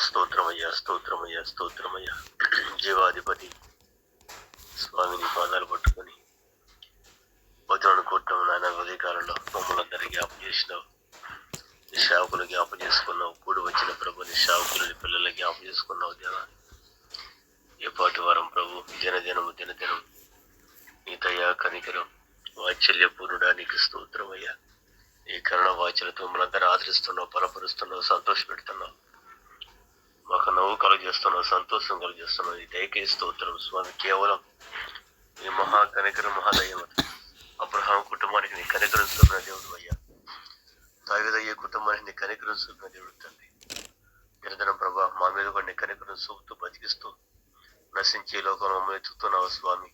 స్తోత్రమయ్యా, స్తోత్రమయ్యా, స్తోత్రమయ్యా. జీవాధిపతి స్వామిని పాదాలు పట్టుకొని వదలను కొట్టము నాయన. ఉదయకాలంలో మమ్మల్ని అందరికీ జ్ఞాపం చేసినావు, నీ సేవకులు జ్ఞాపం చేసుకున్నావు. కూడి వచ్చిన ప్రభు నీ సేవకులని పిల్లల్ని జ్ఞాపం చేసుకున్నావు దేవా. ఏ పాటి వారం ప్రభు దినదినము నీ దయా కనికరం వాత్సల్య పూర్ణుడానికి స్తోత్రమయ్యా. ఈ కరుణ వాచ్యలతో మమ్మల్ని ఆదరిస్తున్నావు, బలపరుస్తున్నావు, సంతోష పెడుతున్నావు, మాకు నవ్వు కలుగజేస్తున్నావు, సంతోషం కలుగజేస్తున్నావు. ఈ దయకే స్తోత్రం స్వామి. కేవలం ఈ మహా కనికరం మహాదయం. అబ్రహాం కుటుంబానికి నీ కనికరం చూపిన దేవుడు అయ్యా. దావీదయ్య కుటుంబానికి నీ కనికరం చూపిన దేవుడు తండ్రి. దినదినం ప్రభా మా మీద కూడా నీ కనికరం చూపుతూ బతికిస్తూ నశించే లోకంలో మమ్మల్ని ఎత్తుతున్నావు స్వామి.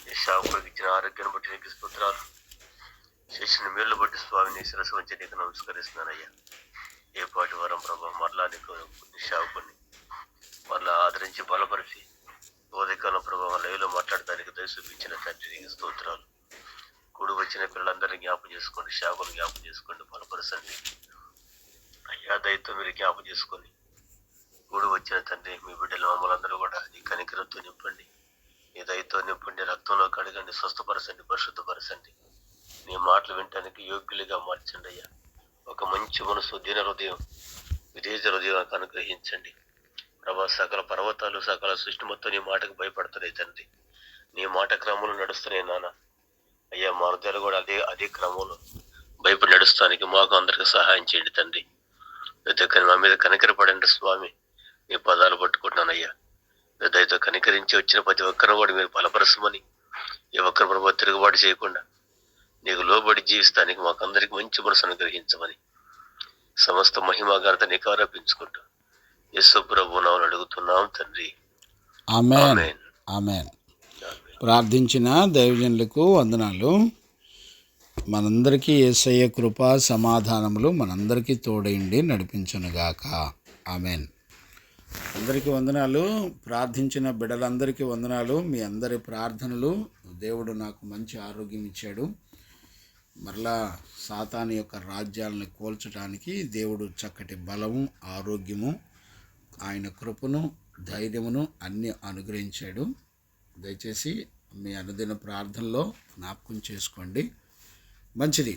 ఈ సేవకుడికి ఇచ్చిన ఆరోగ్యాన్ని బట్టి నీకు స్తోత్రాలు, చేసిన మేళ్ళు బట్టి స్వామి నీ శిరస్సు వంచి నీకు నమస్కరిస్తున్నానయ్యా. ఏ పాటి వరం ప్రభా మరలా నీకు నీ సేవకుడిని మరలా ఆదరించి బలపరిచి ఉదయకాలం ప్రభావ లైవ్లో మాట్లాడడానికి దయ చూపించిన తండ్రి నీకు స్తోత్రాలు. కూడి వచ్చిన పిల్లలందరినీ జ్ఞాపం చేసుకోండి, సేవకులు జ్ఞాపం చేసుకోండి, బలపరచండి అయ్యా. దయతో మీరు జ్ఞాపం చేసుకొని కూడి వచ్చిన తండ్రి మీ బిడ్డలు మమ్మల్ందరూ కూడా నీ కనికరంతో నింపండి, నీ దయతో నింపండి, రక్తంలో కడగండి, స్వస్థపరచండి, పరిశుద్ధపరచండి. నీ మాటలు వినటానికి యోగ్యులుగా మార్చండి అయ్యా. ఒక మంచి మనసు, దీన హృదయం, విధేయ హృదయం అనుగ్రహించండి ప్రభా. సకల పర్వతాలు సకల సృష్టి మొత్తం నీ మాటకు భయపడుతున్నాయి తండ్రి. నీ మాట క్రమంలో నడుస్తున్నాయి నాన్న అయ్యా. మా హృదయాలు కూడా అదే క్రమంలో భయపడి నడుస్తానికి మాకు అందరికి సహాయం చేయండి తండ్రి. మా మీద కనికరపడండి స్వామి. నీ పదాలు పట్టుకుంటున్నానయ్యా. దయతో కనికరించి వచ్చిన ప్రతి ఒక్కరిని కూడా మీరు బలపరచమని, ఏ ఒక్కరి ప్రభావ తిరుగుబాటు చేయకుండా నీకు లోబడి జీవిస్తానికి మాకు అందరికి మంచి మనసు అనుగ్రహించమని సమస్త మహిమ ఘనత నీకు ఆరోపించుకుంటూ యేసు ప్రభు నామమున అడుగుతున్నాం తండ్రి. ఆమేన్, ఆమేన్. ప్రార్థించిన దైవజనులకు వందనాలు. మనందరికీ యేసయ్య కృప సమాధానములు మనందరికీ తోడైండి నడిపించునుగాక. ఆమేన్. అందరికీ వందనాలు. ప్రార్థించిన బిడ్డలందరికీ వందనాలు. మీ అందరి ప్రార్థనలు, దేవుడు నాకు మంచి ఆరోగ్యం ఇచ్చాడు. మరలా సాతాను యొక్క రాజ్యాలను కోల్చడానికి దేవుడు చక్కటి బలము, ఆరోగ్యము, ఆయన కృపను, ధైర్యమును అన్నీ అనుగ్రహించాడు. దయచేసి మీ అనుదిన ప్రార్థనలో జ్ఞాపకం చేసుకోండి. మంచిది.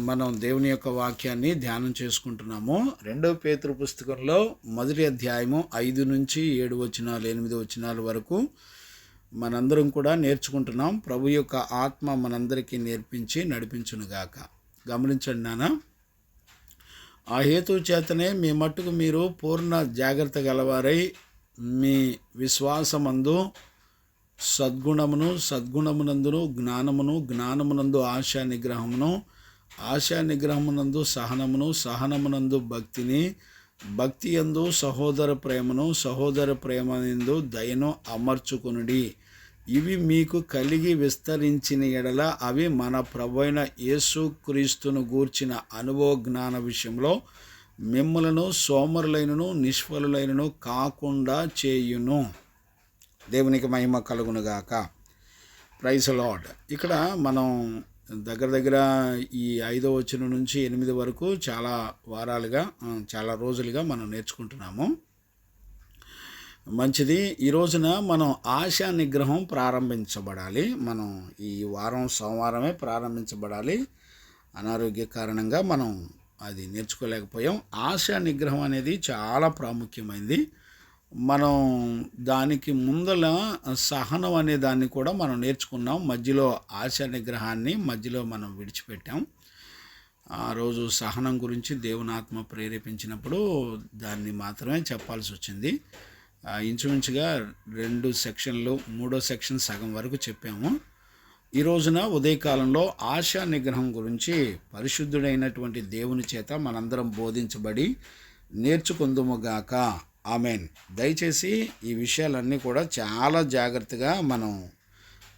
మనం దేవుని యొక్క వాక్యాన్ని ధ్యానం చేసుకుంటున్నాము. 2 పేతురు పుస్తకంలో 1వ అధ్యాయము 5 నుంచి 7 వచనాలు 8 వచనాల వరకు మనందరం కూడా నేర్చుకుంటున్నాం. ప్రభు యొక్క ఆత్మ మనందరికీ నేర్పించి నడిపించునుగాక. గమనించండి నాన్న. ఆ హేతు చేతనే మీ మట్టుకు మీరు పూర్ణ జాగ్రత్త గలవారై మీ విశ్వాసమందు సద్గుణమును, సద్గుణమునందును జ్ఞానమును, జ్ఞానమునందు ఆశా నిగ్రహమును, ఆశా నిగ్రహమునందు సహనమును, సహనమునందు భక్తిని, భక్తి యందు సహోదర ప్రేమను, సహోదర ప్రేమనందు దయను అమర్చుకునుడి. ఇవి మీకు కలిగి విస్తరించిన ఎడల అవి మన ప్రభువైన యేసుక్రీస్తును గూర్చిన అనుభవ జ్ఞాన విషయంలో మిమ్ములను సోమరులైనను నిష్ఫలులైనను కాకుండా చేయును. దేవునికి మహిమ కలుగునుగాక. Praise Lord. ఇక్కడ మనం దగ్గర ఈ 5వ వచనం నుంచి 8 వరకు చాలా రోజులుగా మనం నేర్చుకుంటున్నాము. మంచిది. ఈ రోజున మనం ఆశా నిగ్రహం ప్రారంభించబడాలి. మనం ఈ వారం సోమవారమే ప్రారంభించబడాలి. అనారోగ్య కారణంగా మనం అది నేర్చుకోలేకపోయాం. ఆశా నిగ్రహం అనేది చాలా ప్రాముఖ్యమైనది. మనం దానికి ముందల సహనం అనే దాన్ని కూడా మనం నేర్చుకున్నాం. మధ్యలో ఆశా నిగ్రహాన్ని మధ్యలో మనం విడిచిపెట్టాం. ఆ రోజు సహనం గురించి దేవుని ఆత్మ ప్రేరేపించినప్పుడు దాన్ని మాత్రమే చెప్పాల్సి వచ్చింది. ఇంచుమించుగా 2 సెక్షన్లు, 3వ సెక్షన్ సగం వరకు చెప్పాము. ఈ రోజున ఉదయకాలంలో ఆశా నిగ్రహం గురించి పరిశుద్ధుడైనటువంటి దేవుని చేత మనందరం బోధించబడి నేర్చుకుందుముగాక. ఆమేన్. దయచేసి ఈ విషయాలన్నీ కూడా చాలా జాగ్రత్తగా మనం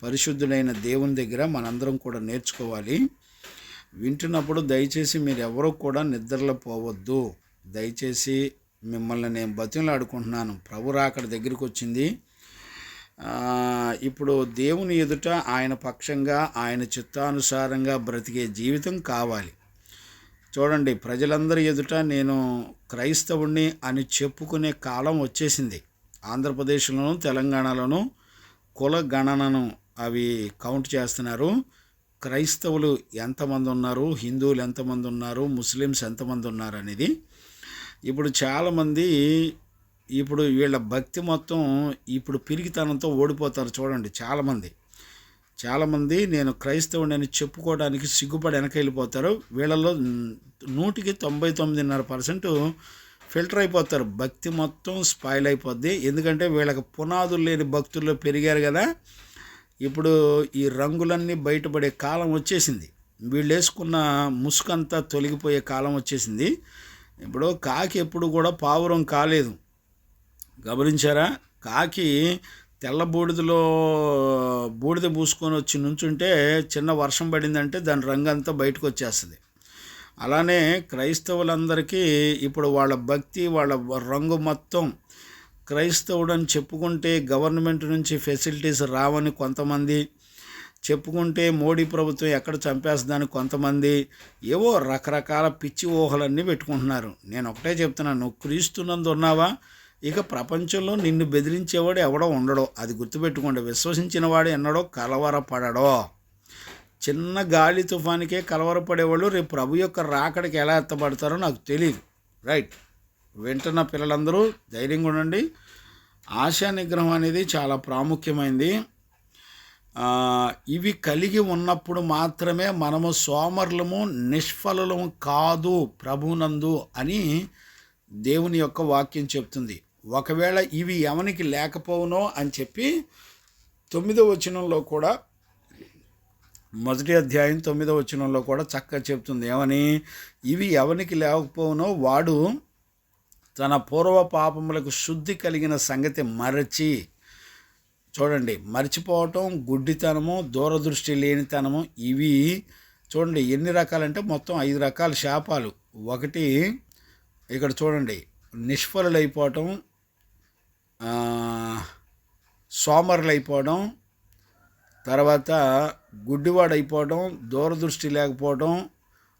పరిశుద్ధుడైన దేవుని దగ్గర మనందరం కూడా నేర్చుకోవాలి. వింటున్నప్పుడు దయచేసి మీరు ఎవరూ కూడా నిద్రలో పోవద్దు. దయచేసి మిమ్మల్ని నేను బతిమలాడుకుంటున్నాను. ప్రభు రాకడ దగ్గరికి వచ్చింది. ఇప్పుడు దేవుని ఎదుట ఆయన పక్షంగా, ఆయన చిత్తానుసారంగా బ్రతికే జీవితం కావాలి. చూడండి, ప్రజలందరి ఎదుట నేను క్రైస్తవుణ్ణి అని చెప్పుకునే కాలం వచ్చేసింది. ఆంధ్రప్రదేశ్లోను తెలంగాణలోను కుల గణనను అవి కౌంట్ చేస్తున్నారు. క్రైస్తవులు ఎంతమంది ఉన్నారు, హిందువులు ఎంతమంది ఉన్నారు, ముస్లిమ్స్ ఎంతమంది ఉన్నారు అనేది. ఇప్పుడు చాలామంది ఇప్పుడు వీళ్ళ భక్తి మొత్తం ఇప్పుడు పిరికితనంతో ఓడిపోతారు. చూడండి, చాలామంది నేను క్రైస్తవుని చెప్పుకోవడానికి సిగ్గుపడి వెనక వెళ్ళిపోతారు. వీళ్ళలో 100కి 99.5% ఫిల్టర్ అయిపోతారు. భక్తి మొత్తం స్పాయిల్ అయిపోద్ది. ఎందుకంటే వీళ్ళకి పునాదులు లేని భక్తుల్లో పెరిగారు కదా. ఇప్పుడు ఈ రంగులన్నీ బయటపడే కాలం వచ్చేసింది. వీళ్ళు వేసుకున్న ముసుకంతా తొలగిపోయే కాలం వచ్చేసింది. ఇప్పుడు కాకి ఎప్పుడు కూడా పావురం కాలేదు, గమనించారా? కాకి తెల్ల బూడిదలో బూడిద పూసుకొని వచ్చి నుంచుంటే చిన్న వర్షం పడిందంటే దాని రంగు అంతా బయటకు వచ్చేస్తుంది. అలానే క్రైస్తవులందరికీ ఇప్పుడు వాళ్ళ భక్తి, వాళ్ళ రంగు మొత్తం క్రైస్తవుడని చెప్పుకుంటే గవర్నమెంట్ నుంచి ఫెసిలిటీస్ రావని కొంతమంది, చెప్పుకుంటే మోడీ ప్రభుత్వం ఎక్కడ చంపేస్తుందని కొంతమంది, ఏవో రకరకాల పిచ్చి ఊహలన్నీ పెట్టుకుంటున్నారు. నేను ఒకటే చెప్తున్నాను, నువ్వు క్రీస్తునందు ఉన్నావా, ఇక ప్రపంచంలో నిన్ను బెదిరించేవాడు ఎవడో ఉండడో, అది గుర్తుపెట్టుకోండి. విశ్వసించిన వాడు ఎన్నడో కలవరపడడో. చిన్న గాలి తుఫానికే కలవరపడేవాళ్ళు రేపు ప్రభు యొక్క రాకడికి ఎలా ఎత్తబడతారో నాకు తెలియదు. రైట్, వింటున్న పిల్లలందరూ ధైర్యంగా ఉండండి. ఆశా నిగ్రహం అనేది చాలా ప్రాముఖ్యమైనది. ఇవి కలిగి ఉన్నప్పుడు మాత్రమే మనము సోమరులము నిష్ఫలము కాదు ప్రభునందు అని దేవుని యొక్క వాక్యం చెప్తుంది. ఒకవేళ ఇవి ఎవనికి లేకపోవునో అని చెప్పి 9వ వచనంలో కూడా, మొదటి అధ్యాయం 9వ వచనంలో కూడా చక్కగా చెప్తుంది. ఏమని? ఇవి ఎవనికి లేకపోవునో వాడు తన పూర్వ పాపములకు శుద్ధి కలిగిన సంగతి మరచి, చూడండి, మర్చిపోవటం, గుడ్డితనము, దూరదృష్టి లేనితనము, ఇవి చూడండి ఎన్ని రకాలంటే మొత్తం 5 రకాల శాపాలు. ఒకటి ఇక్కడ చూడండి, నిష్ఫలులైపోవటం, సోమరులైపోవడం, తర్వాత గుడ్డివాడైపోవడం, దూరదృష్టి లేకపోవడం,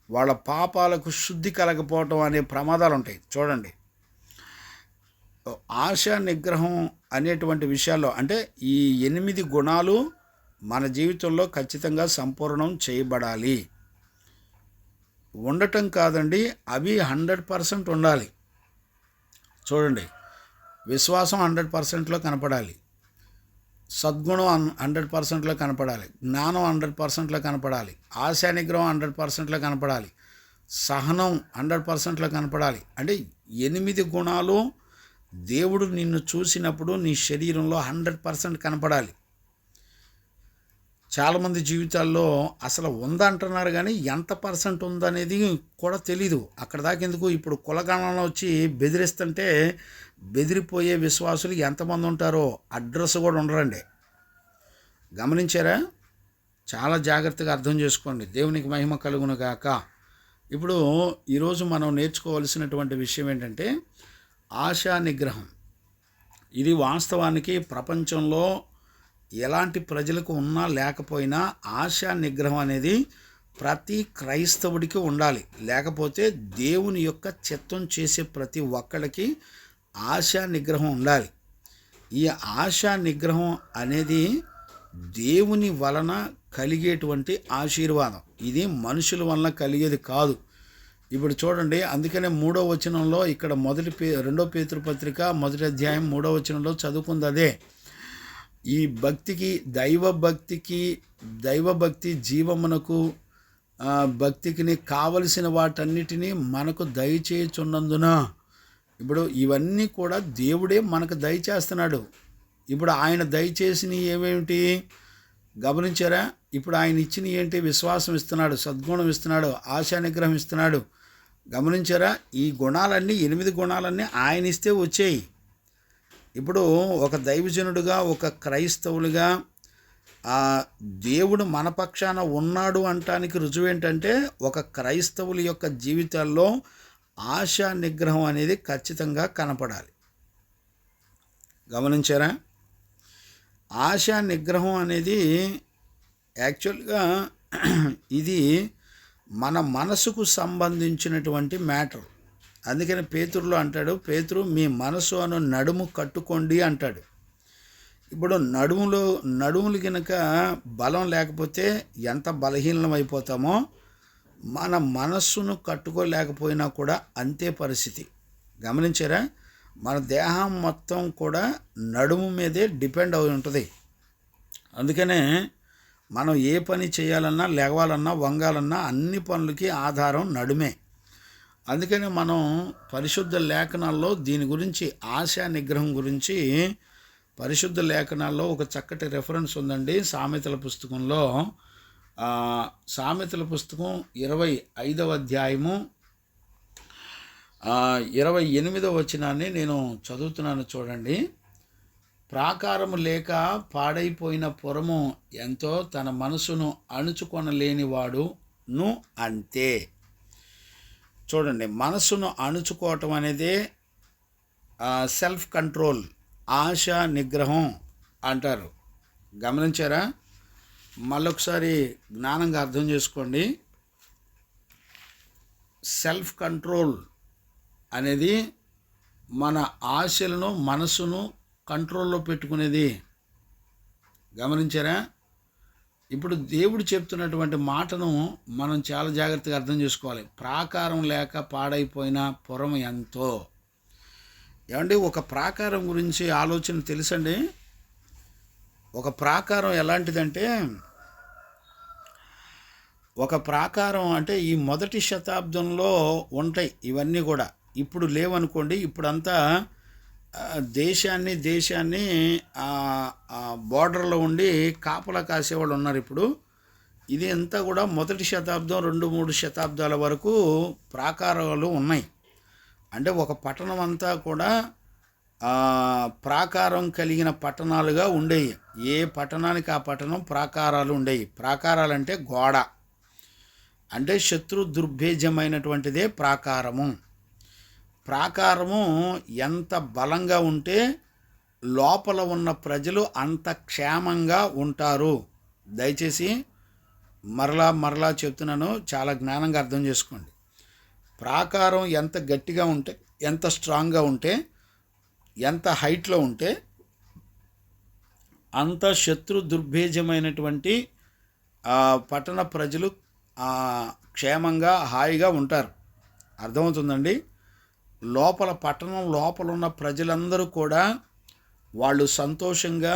వాళ్ళ పాపాలకు శుద్ధి కలగపోవటం అనే ప్రమాదాలు ఉంటాయి. చూడండి, ఆశా నిగ్రహం అనేటువంటి విషయాల్లో అంటే ఈ 8 గుణాలు మన జీవితంలో ఖచ్చితంగా సంపూర్ణం చేయబడాలి. ఉండటం కాదండి, అవి 100% ఉండాలి. చూడండి, విశ్వాసం 100%లో కనపడాలి, సద్గుణం 100%లో కనపడాలి, జ్ఞానం 100%లో కనపడాలి, ఆశా నిగ్రహం 100%లో కనపడాలి, సహనం 100%లో కనపడాలి. అంటే 8 గుణాలు దేవుడు నిన్ను చూసినప్పుడు నీ శరీరంలో 100% కనపడాలి. చాలామంది జీవితాల్లో అసలు ఉందంటున్నారు కానీ ఎంత పర్సెంట్ ఉందనేది కూడా తెలీదు. అక్కడ దాకా ఎందుకు, ఇప్పుడు కులగణన వచ్చి బెదిరిస్తుంటే బెదిరిపోయే విశ్వాసులు ఎంతమంది ఉంటారో అడ్రస్ కూడా ఉండరండి. గమనించారా? చాలా జాగ్రత్తగా అర్థం చేసుకోండి. దేవునికి మహిమ కలుగును గాక. ఇప్పుడు ఈరోజు మనం నేర్చుకోవాల్సినటువంటి విషయం ఏంటంటే ఆశా నిగ్రహం. ఇది వాస్తవానికి ప్రపంచంలో ఎలాంటి ప్రజలకు ఉన్నా లేకపోయినా ఆశా నిగ్రహం అనేది ప్రతి క్రైస్తవుడికి ఉండాలి. లేకపోతే దేవుని యొక్క చిత్తం చేసే ప్రతి ఒక్కళ్ళకి ఆశా నిగ్రహం ఉండాలి. ఈ ఆశా నిగ్రహం అనేది దేవుని వలన కలిగేటువంటి ఆశీర్వాదం. ఇది మనుషుల వలన కలిగేది కాదు. ఇప్పుడు చూడండి, అందుకనే 3వ వచనంలో ఇక్కడ 2వ పేతురు పత్రిక 1వ అధ్యాయం 3వ వచనంలో చదువుకుంది అదే. ఈ భక్తికి, దైవభక్తి జీవమునకు భక్తికి కావలసిన వాటన్నిటినీ మనకు దయచేయుచున్నందున, ఇప్పుడు ఇవన్నీ కూడా దేవుడే మనకు దయచేస్తున్నాడు. ఇప్పుడు ఆయన దయచేసినవి ఏమేమిటి గమనించారా? ఇప్పుడు ఆయన ఇచ్చిన ఏంటి? విశ్వాసం ఇస్తున్నాడు, సద్గుణం ఇస్తున్నాడు, ఆశా నిగ్రహం ఇస్తున్నాడు. గమనించారా? ఈ గుణాలన్నీ 8 గుణాలన్నీ ఆయన ఇస్తే వచ్చాయి. ఇప్పుడు ఒక దైవజనుడుగా, ఒక క్రైస్తవులుగా దేవుడు మన పక్షాన ఉన్నాడు అంటానికి రుజువు ఏంటంటే ఒక క్రైస్తవుల యొక్క జీవితాల్లో ఆశా నిగ్రహం అనేది ఖచ్చితంగా కనపడాలి. గమనించారా? ఆశా నిగ్రహం అనేది యాక్చువల్గా ఇది మన మనసుకు సంబంధించినటువంటి మ్యాటర్. అందుకని పేతురులో అంటాడు, పేతురు మీ మనసు అను నడుము కట్టుకోండి అంటాడు. ఇప్పుడు నడుములు కనుక బలం లేకపోతే ఎంత బలహీనం అయిపోతామో, మన మనస్సును కట్టుకోలేకపోయినా కూడా అంతే పరిస్థితి. గమనించారా? మన దేహం మొత్తం కూడా నడుము మీదే డిపెండ్ అయి ఉంటుంది. అందుకనే మనం ఏ పని చేయాలన్నా, లేవాలన్నా, వంగాలన్నా అన్ని పనులకి ఆధారం నడుమే. అందుకని మనం పరిశుద్ధ లేఖనాల్లో దీని గురించి, ఆశా నిగ్రహం గురించి పరిశుద్ధ లేఖనాల్లో ఒక చక్కటి రెఫరెన్స్ ఉందండి. సామెతల పుస్తకంలో సామెతల పుస్తకం 25వ అధ్యాయము 28వ వచనాన్ని నేను చదువుతున్నాను చూడండి. ప్రాకారము లేక పాడైపోయిన పురము ఎంతో తన మనసును అణుచుకొనలేనివాడును అంతే. చూడండి, మనసును అణుచుకోవటం అనేది సెల్ఫ్ కంట్రోల్, ఆశ నిగ్రహం అంటారు. గమనించారా? మళ్ళొకసారి జ్ఞానంగా అర్థం చేసుకోండి. సెల్ఫ్ కంట్రోల్ అనేది మన ఆశలను, మనసును కంట్రోల్లో పెట్టుకునేది. గమనించారా? ఇప్పుడు దేవుడు చెప్తున్నటువంటి మాటను మనం చాలా జాగ్రత్తగా అర్థం చేసుకోవాలి. ప్రాకారం లేక పాడైపోయిన పురం ఎంతో. ఏమండి, ఒక ప్రాకారం గురించి ఆలోచన తెలుసండి? ఒక ప్రాకారం ఎలాంటిదంటే, ఒక ప్రాకారం అంటే ఈ మొదటి శతాబ్దంలో ఉంటాయి ఇవన్నీ కూడా. ఇప్పుడు లేవనుకోండి. ఇప్పుడంతా దేశాన్ని బోర్డర్లో ఉండి కాపలా కాసేవాళ్ళు ఉన్నారు. ఇప్పుడు ఇది అంతా కూడా మొదటి శతాబ్దం, 2-3 శతాబ్దాల వరకు ప్రాకారాలు ఉన్నాయి. అంటే ఒక పట్టణం అంతా కూడా ప్రాకారం కలిగిన పట్టణాలుగా ఉండేవి. ఏ పట్టణానికి ఆ పట్టణం ప్రాకారాలు ఉండేవి. ప్రాకారాలంటే గోడ, అంటే శత్రు దుర్భేద్యమైనటువంటిదే ప్రాకారము. ప్రాకారము ఎంత బలంగా ఉంటే లోపల ఉన్న ప్రజలు అంత క్షేమంగా ఉంటారు. దయచేసి మరలా చెప్తున్నాను, చాలా జ్ఞానంగా అర్థం చేసుకోండి. ప్రాకారం ఎంత గట్టిగా ఉంటే, ఎంత స్ట్రాంగ్గా ఉంటే, ఎంత హైట్లో ఉంటే అంత శత్రు దుర్భేద్యమైనటువంటి పట్టణ ప్రజలు క్షేమంగా, హాయిగా ఉంటారు. అర్థమవుతుందండి? పట్టణం లోపల ఉన్న ప్రజలందరూ కూడా వాళ్ళు సంతోషంగా,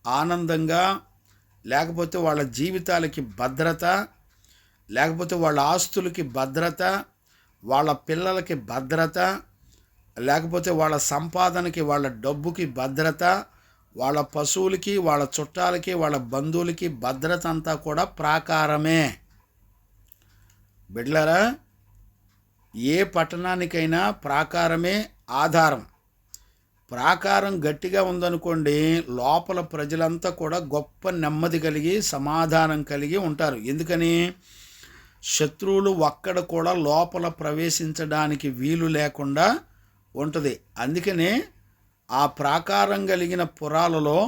ఆనందంగా, లేకపోతే వాళ్ళ జీవితాలకి భద్రత, లేకపోతే వాళ్ళ ఆస్తులకి భద్రత, వాళ్ళ పిల్లలకి భద్రత, లేకపోతే వాళ్ళ సంపాదనకి, వాళ్ళ డబ్బుకి భద్రత, వాళ్ళ పశువులకి, వాళ్ళ చుట్టాలకి, వాళ్ళ బంధువులకి భద్రత అంతా కూడా ప్రాకారమే. బిడ్డలారా, ఏ పట్టణానికైనా ప్రాకారమే ఆధారం. ప్రాకారం గట్టిగా ఉందనుకోండి, లోపల ప్రజలంతా కూడా గొప్ప నెమ్మది కలిగి, సమాధానం కలిగి ఉంటారు. ఎందుకని? శత్రువులు ఒక్కడ కూడా లోపల ప్రవేశించడానికి వీలు లేకుండా ఉంటుంది. అందుకనే ఆ ప్రాకారం కలిగిన పురాలలో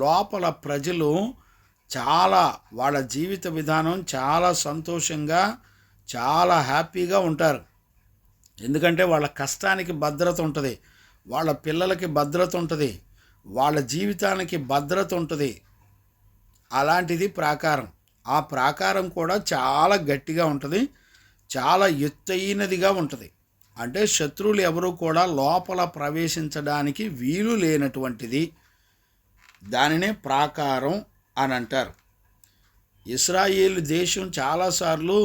లోపల ప్రజలు చాలా, వాళ్ళ జీవిత విధానం చాలా సంతోషంగా, చాలా హ్యాపీగా ఉంటారు. ఎందుకంటే వాళ్ళ కష్టానికి భద్రత ఉంటుంది, వాళ్ళ పిల్లలకి భద్రత ఉంటుంది, వాళ్ళ జీవితానికి భద్రత ఉంటుంది. అలాంటిది ప్రాకారం. ఆ ప్రాకారం కూడా చాలా గట్టిగా ఉంటుంది, చాలా ఎత్తైనదిగా ఉంటుంది. అంటే శత్రువులు ఎవరు కూడా లోపల ప్రవేశించడానికి వీలు లేనటువంటిది. దానినే ప్రాకారం అని అంటారు. ఇశ్రాయేలు దేశం చాలాసార్లు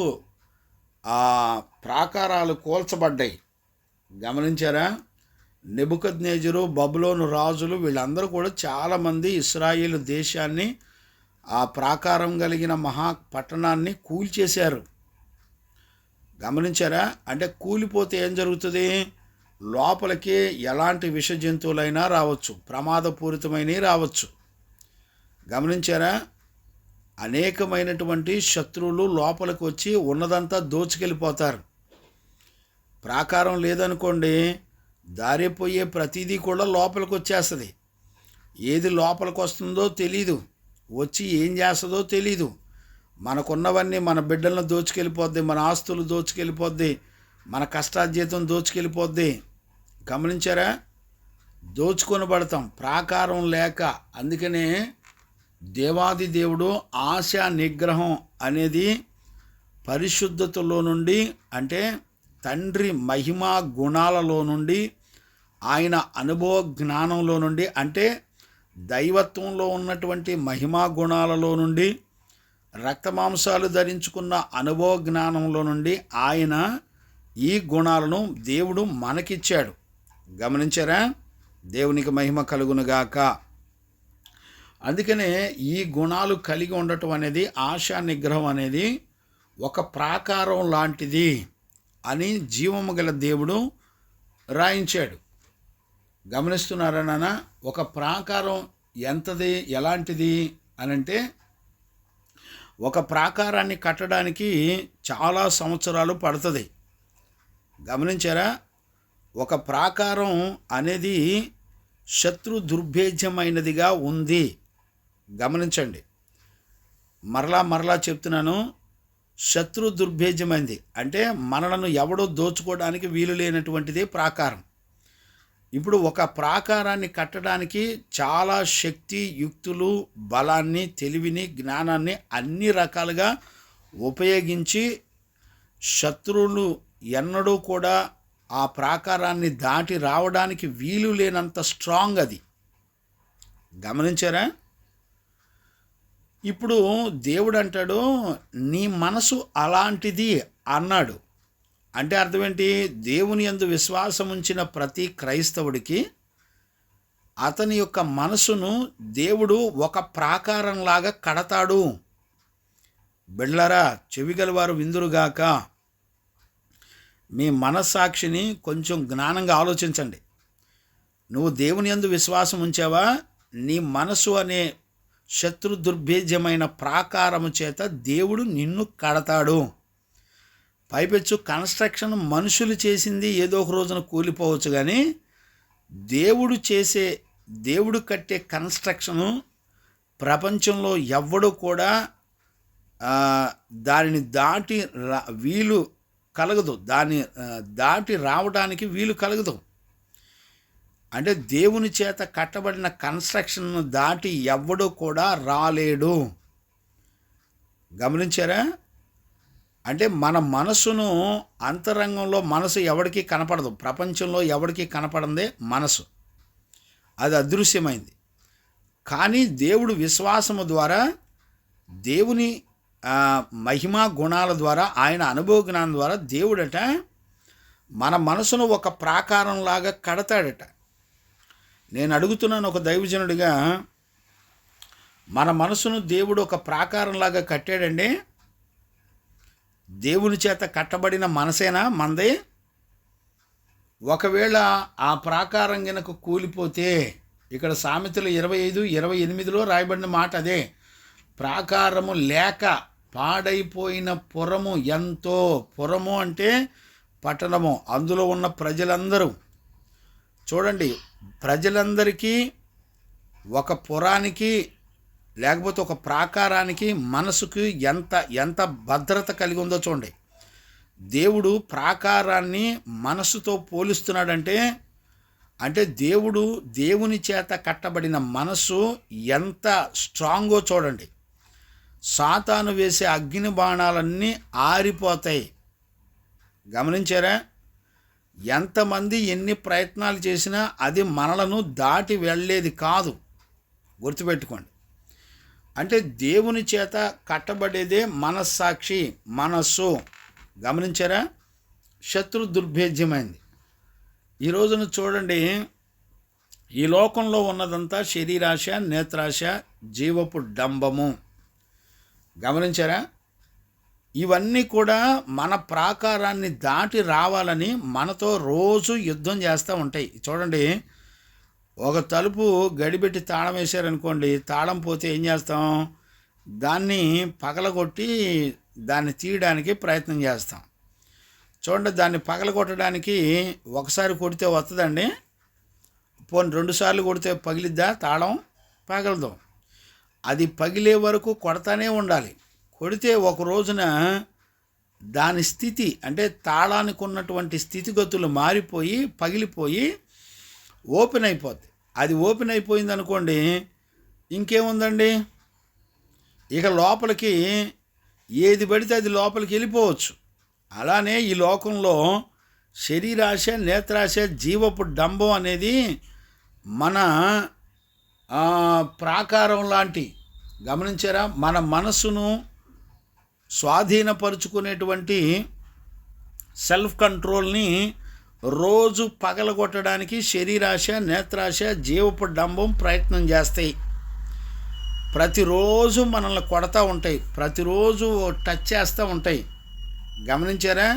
ఆ ప్రాకారాలు కూల్చబడ్డాయి. గమనించారా? నెబుకద్నెజరు, బబులోను రాజులు, వీళ్ళందరూ కూడా చాలామంది ఇశ్రాయేలు దేశాన్ని, ఆ ప్రాకారం కలిగిన మహా పట్టణాన్ని కూల్చేశారు. గమనించారా? అంటే కూలిపోతే ఏం జరుగుతుంది? లోపలికి ఎలాంటి విష జంతువులైనా రావచ్చు, ప్రమాదపూరితమైనవి రావచ్చు. గమనించారా? అనేకమైనటువంటి శత్రువులు లోపలికి వచ్చి ఉన్నదంతా దోచుకెళ్ళిపోతారు. ప్రాకారం లేదనుకోండి, దారిపోయే ప్రతిదీ కూడా లోపలికి వచ్చేస్తుంది. ఏది లోపలికి వస్తుందో తెలీదు, వచ్చి ఏం చేస్తుందో తెలీదు. మనకున్నవన్నీ మన బిడ్డలను దోచుకెళ్ళిపోద్ది, మన ఆస్తులు దోచుకెళ్ళిపోద్ది, మన కష్టార్జితం దోచుకెళ్ళిపోద్ది. గమనించారా? దోచుకొనబడతాం ప్రాకారం లేక. అందుకనే దేవాది దేవుడు ఆశా నిగ్రహం అనేది పరిశుద్ధతలో నుండి, అంటే తండ్రి మహిమా గుణాలలో నుండి, ఆయన అనుభవ జ్ఞానంలో నుండి, అంటే దైవత్వంలో ఉన్నటువంటి మహిమా గుణాలలో నుండి, రక్తమాంసాలు ధరించుకున్న అనుభవ జ్ఞానంలో నుండి ఆయన ఈ గుణాలను దేవుడు మనకిచ్చాడు. గమనించారా? దేవునికి మహిమ కలుగునుగాక. అందుకనే ఈ గుణాలు కలిగి ఉండటం అనేది, ఆశా నిగ్రహం అనేది ఒక ప్రాకారం లాంటిది అని జీవము గల దేవుడు రాయించాడు. గమనిస్తున్నారా నాన్న? ఒక ప్రాకారం ఎంతది, ఎలాంటిది అనంటే, ఒక ప్రాకారాన్ని కట్టడానికి చాలా సంవత్సరాలు పడుతుంది. గమనించారా? ఒక ప్రాకారం అనేది శత్రు దుర్భేద్యమైనదిగా ఉంది. గమనించండి, మరలా చెప్తున్నాను, శత్రు దుర్భేద్యమైంది అంటే మనలను ఎవడో దోచుకోవడానికి వీలు లేనటువంటిది ప్రాకారం. ఇప్పుడు ఒక ప్రాకారాన్ని కట్టడానికి చాలా శక్తి, యుక్తులు, బలాన్ని, తెలివిని, జ్ఞానాన్ని అన్ని రకాలుగా ఉపయోగించి శత్రువులు ఎన్నడూ కూడా ఆ ప్రాకారాన్ని దాటి రావడానికి వీలు లేనంత స్ట్రాంగ్ అది. గమనించారా? ఇప్పుడు దేవుడు అంటాడు, నీ మనసు అలాంటిది అన్నాడు. అంటే అర్థం ఏంటి? దేవుని యందు విశ్వాసం ఉంచిన ప్రతి క్రైస్తవుడికి అతని యొక్క మనసును దేవుడు ఒక ప్రాకారంలాగా కడతాడు. బిడ్డలారా, చెవిగలవారు విందురుగాక. మీ మనస్సాక్షిని కొంచెం జ్ఞానంగా ఆలోచించండి. నువ్వు దేవుని యందు విశ్వాసం ఉంచావా? నీ మనసు అనే శత్రు దుర్భేద్యమైన ప్రాకారము చేత దేవుడు నిన్ను కడతాడు. పైపెచ్చు కన్స్ట్రక్షన్ మనుషులు చేసింది ఏదో ఒక రోజున కూలిపోవచ్చు, కానీ దేవుడు కట్టే కన్స్ట్రక్షను ప్రపంచంలో ఎవ్వడు కూడా దానిని దాటి వీలు కలగదు, దాన్ని దాటి రావడానికి వీలు కలగదు. అంటే దేవుని చేత కట్టబడిన కన్స్ట్రక్షన్ను దాటి ఎవ్వడు కూడా రాలేడు. గమనించారా? అంటే మన మనసును, అంతరంగంలో మనసు ఎవరికి కనపడదు. ప్రపంచంలో ఎవరికి కనపడందే మనసు, అది అదృశ్యమైంది. కానీ దేవుడు విశ్వాసము ద్వారా, దేవుని మహిమా గుణాల ద్వారా, ఆయన అనుభవ జ్ఞానం ద్వారా దేవుడట మన మనసును ఒక ప్రాకారంలాగా కడతాడట. నేను అడుగుతున్నాను ఒక దైవజనుడిగా, మన మనసును దేవుడు ఒక ప్రాకారంలాగా కట్టాడండి. దేవుని చేత కట్టబడిన మనసేనా మంది? ఒకవేళ ఆ ప్రాకారం గనక కూలిపోతే, ఇక్కడ సామెతలు 25:28 రాయబడిన మాట అదే. ప్రాకారము లేక పాడైపోయిన పురము ఎంతో. పురము అంటే పట్టణము, అందులో ఉన్న ప్రజలందరూ. చూడండి, ప్రజలందరికీ ఒక పురానికి లేకపోతే ఒక ప్రాకారానికి మనసుకు ఎంత భద్రత కలిగి ఉందో చూడండి. దేవుడు ప్రాకారాన్ని మనసుతో పోలుస్తున్నాడంటే, అంటే దేవుని చేత కట్టబడిన మనసు ఎంత స్ట్రాంగో చూడండి. సాతాను వేసే అగ్ని బాణాలన్నీ ఆరిపోతాయి. గమనించారా? ఎంతమంది ఎన్ని ప్రయత్నాలు చేసినా అది మనలను దాటి వెళ్ళేది కాదు. గుర్తుపెట్టుకోండి. అంటే దేవుని చేత కట్టబడేదే మనస్సాక్షి, మనస్సు. గమనించారా? శత్రు దుర్భేద్యమైంది. ఈ రోజున చూడండి, ఈ లోకంలో ఉన్నదంతా శరీరాశ, నేత్రాశ, జీవపు డంబము. గమనించారా? ఇవన్నీ కూడా మన ప్రాకారాన్ని దాటి రావాలని మనతో రోజు యుద్ధం చేస్తూ ఉంటాయి. చూడండి, ఒక తలుపు గడిపెట్టి తాళం వేశారనుకోండి, తాళం పోతే ఏం చేస్తాం? దాన్ని పగలగొట్టి దాన్ని తీయడానికి ప్రయత్నం చేస్తాం. చూడండి, దాన్ని పగలగొట్టడానికి ఒకసారి కొడితే వస్తుందండి? పోనీ 2 సార్లు కొడితే పగిలిద్దా తాళం? పగలదు. అది పగిలే వరకు కొడతానే ఉండాలి. కొడితే ఒక రోజున దాని స్థితి అంటే తాళానికి ఉన్నటువంటి స్థితిగతులు మారిపోయి పగిలిపోయి ఓపెన్ అయిపోద్ది. అది ఓపెన్ అయిపోయింది అనుకోండి, ఇంకేముందండి, ఇక లోపలికి ఏది పడితే అది లోపలికి వెళ్ళిపోవచ్చు. అలానే ఈ లోకంలో శరీరాశ, నేత్రాశ, జీవపు డంబం అనేది మన ప్రాకారం లాంటి, గమనించారా, మన మనసును స్వాధీనపరుచుకునేటువంటి సెల్ఫ్ కంట్రోల్ని రోజు పగలగొట్టడానికి శరీరాశ, నేత్రాశ, జీవపు డంబం ప్రయత్నం చేస్తాయి. ప్రతిరోజు మనల్ని కొడతా ఉంటాయి, ప్రతిరోజు టచ్ చేస్తూ ఉంటాయి. గమనించారా?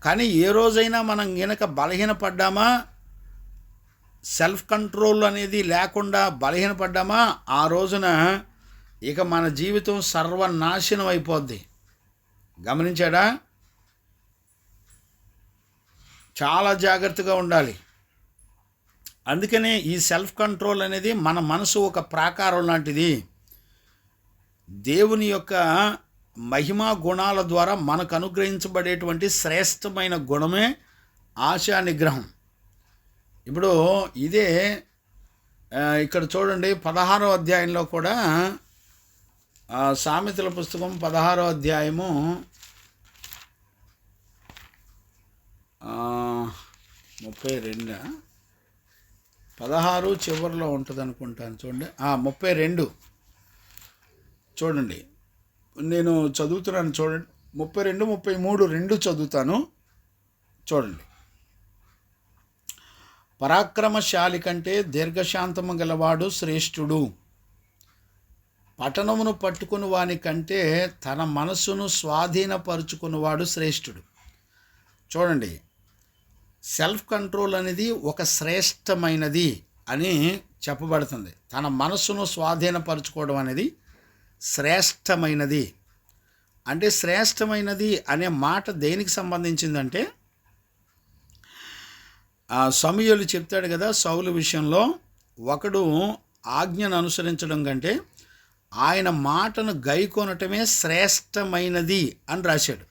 కానీ ఏ రోజైనా మనం గనక బలహీనపడ్డామా, సెల్ఫ్ కంట్రోల్ అనేది లేకుండా బలహీనపడ్డామా, ఆ రోజున ఇక మన జీవితం సర్వనాశనం అయిపోద్ది. గమనించాడా? చాలా జాగ్రత్తగా ఉండాలి. అందుకనే ఈ సెల్ఫ్ కంట్రోల్ అనేది మన మనసు ఒక ప్రాకారం లాంటిది. దేవుని యొక్క మహిమా గుణాల ద్వారా మనకు అనుగ్రహించబడేటువంటి శ్రేష్టమైన గుణమే ఆశా నిగ్రహం. ఇప్పుడు ఇదే ఇక్కడ చూడండి, 16వ అధ్యాయంలో కూడా సామెతల పుస్తకం 16వ అధ్యాయము 16 చివరిలో ఉంటుంది అనుకుంటాను. చూడండి, 32 చూడండి, నేను చదువుతున్నాను చూడండి, 32, 33 రెండు చదువుతాను చూడండి. పరాక్రమశాలి కంటే దీర్ఘశాంతము గలవాడు శ్రేష్ఠుడు, పట్టణమును పట్టుకుని వాని కంటే తన మనస్సును స్వాధీనపరుచుకున్నవాడు శ్రేష్ఠుడు. చూడండి, సెల్ఫ్ కంట్రోల్ అనేది ఒక శ్రేష్టమైనది అని చెప్పబడుతుంది. తన మనస్సును స్వాధీనపరుచుకోవడం అనేది శ్రేష్టమైనది. అంటే శ్రేష్టమైనది అనే మాట దేనికి సంబంధించిందంటే, సమూయేలు చెప్తాడు కదా సౌలు విషయంలో, ఒకడు ఆజ్ఞను అనుసరించడం కంటే ఆయన మాటను గైకొనటమే శ్రేష్టమైనది అని రాశాడు.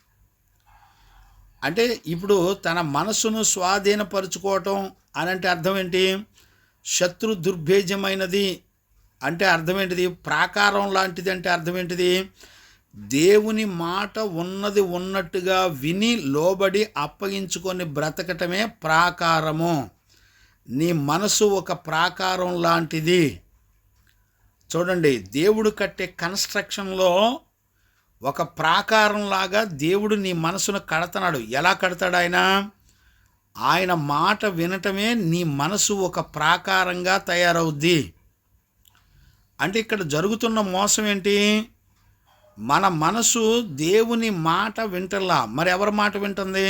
అంటే ఇప్పుడు తన మనసును స్వాధీనపరుచుకోవటం అని అంటే అర్థం ఏంటి? శత్రు దుర్భేద్యమైనది అంటే అర్థం ఏంటిది? ప్రాకారం లాంటిది అంటే అర్థం ఏంటిది? దేవుని మాట ఉన్నది ఉన్నట్టుగా విని లోబడి అప్పగించుకొని బ్రతకటమే ప్రాకారము. నీ మనసు ఒక ప్రాకారం లాంటిది. చూడండి, దేవుడు కట్టే కన్స్ట్రక్షన్లో ఒక ప్రాకారంలాగా దేవుడు నీ మనసును కడతన్నాడు. ఎలా కడతాడు ఆయన? ఆయన మాట వినటమే నీ మనసు ఒక ప్రాకారంగా తయారవుద్ది. అంటే ఇక్కడ జరుగుతున్న మోసం ఏంటి? మన మనసు దేవుని మాట వింటల్లా. మరి ఎవరి మాట వింటుంది?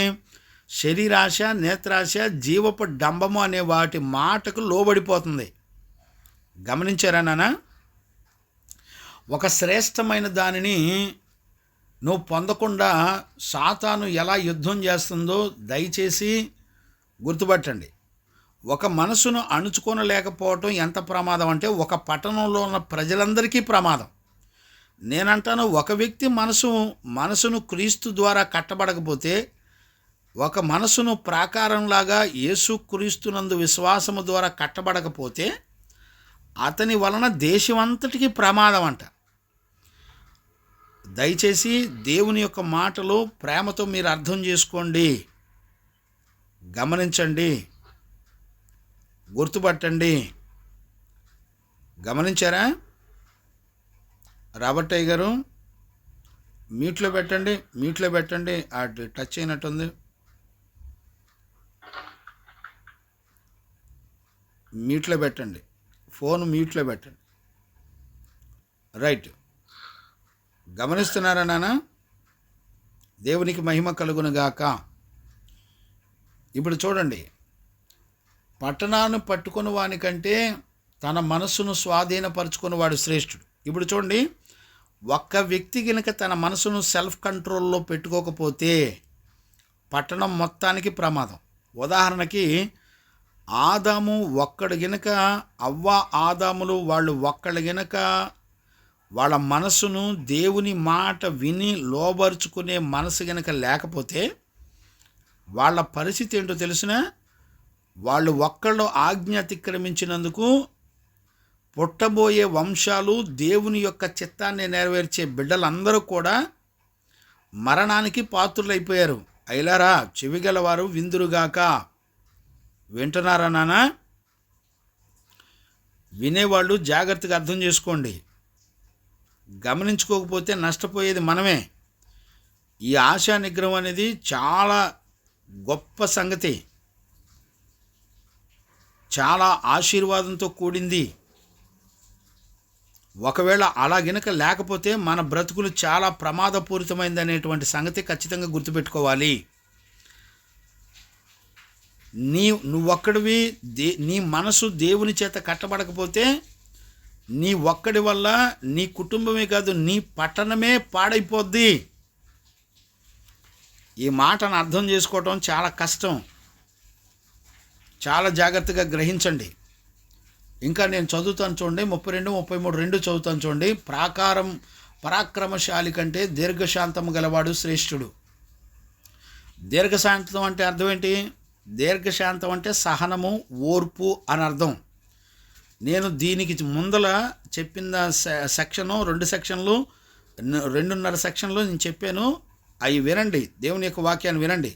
శరీరాశ, నేత్రాశ, జీవపు డంబము అనే వాటి మాటకు లోబడిపోతుంది. గమనించారా నాన్న? ఒక శ్రేష్టమైన దానిని నువ్వు పొందకుండా సాతాను ఎలా యుద్ధం చేస్తుందో దయచేసి గుర్తుపట్టండి. ఒక మనసును అణుచుకోనలేకపోవటం ఎంత ప్రమాదం అంటే, ఒక పట్టణంలో ఉన్న ప్రజలందరికీ ప్రమాదం. నేనంటాను, ఒక వ్యక్తి మనసును క్రీస్తు ద్వారా కట్టబడకపోతే, ఒక మనసును ప్రాకారంలాగా యేసు క్రీస్తునందు విశ్వాసము ద్వారా కట్టబడకపోతే అతని వలన దేశమంతటికి ప్రమాదం అంట. దయచేసి దేవుని యొక్క మాటలు ప్రేమతో మీరు అర్థం చేసుకోండి, గమనించండి, గుర్తుపట్టండి. గమనించారా? రాబర్టయ్య గారు మ్యూట్లో పెట్టండి. అది టచ్ అయినట్టుంది. మ్యూట్లో పెట్టండి, ఫోన్ మ్యూట్లో పెట్టండి. రైట్, గమనిస్తున్నారా నాన్న? దేవునికి మహిమ కలుగునుగాక. ఇప్పుడు చూడండి, పట్టణాన్ని పట్టుకుని వానికంటే తన మనస్సును స్వాధీనపరుచుకుని వాడు శ్రేష్ఠుడు. ఇప్పుడు చూడండి, ఒక్క వ్యక్తి గనుక తన మనసును సెల్ఫ్ కంట్రోల్లో పెట్టుకోకపోతే పట్టణం మొత్తానికి ప్రమాదం. ఉదాహరణకి ఆదాము ఒక్కడు గనుక, అవ్వ ఆదాములు వాళ్ళు ఒక్కళ్ళు గనుక వాళ్ళ మనసును దేవుని మాట విని లోబరుచుకునే మనసు గనక లేకపోతే వాళ్ళ పరిస్థితి ఏంటో తెలిసిన, వాళ్ళు ఒక్కళ్ళు ఆజ్ఞ అతిక్రమించినందుకు పుట్టబోయే వంశాలు దేవుని యొక్క చిత్తాన్ని నెరవేర్చే బిడ్డలందరూ కూడా మరణానికి పాత్రులైపోయారు. అయిలారా చెవిగలవారు విందురుగాక. వింటున్నారా నాన్న? వినేవాళ్ళు జాగ్రత్తగా అర్థం చేసుకోండి. గమనించుకోకపోతే నష్టపోయేది మనమే. ఈ ఆశా నిగ్రహం అనేది చాలా గొప్ప సంగతి, చాలా ఆశీర్వాదంతో కూడింది. ఒకవేళ అలా గనుక లేకపోతే మన బ్రతుకులు చాలా ప్రమాదపూరితమైందనేటువంటి సంగతి ఖచ్చితంగా గుర్తుపెట్టుకోవాలి. నువ్వొక్కడివి నీ మనసు దేవుని చేత కట్టబడకపోతే నీ ఒక్కడి వల్ల నీ కుటుంబమే కాదు, నీ పట్టణమే పాడైపోద్ది. ఈ మాటను అర్థం చేసుకోవటం చాలా కష్టం. చాలా జాగ్రత్తగా గ్రహించండి. ఇంకా నేను చదువుతాను చూడండి, 32, 33 2 చదువుతాను చూడండి. పరాక్రమశాలి కంటే దీర్ఘశాంతము గలవాడు శ్రేష్ఠుడు. దీర్ఘశాంతం అంటే అర్థం ఏంటి? దీర్ఘశాంతం అంటే సహనము, ఓర్పు అని అర్థం. నేను దీనికి ముందల చెప్పిన సెక్షను 2 సెక్షన్లు 2.5 సెక్షన్లు నేను చెప్పాను. అవి వినండి, దేవుని యొక్క వాక్యాన్ని వినండి.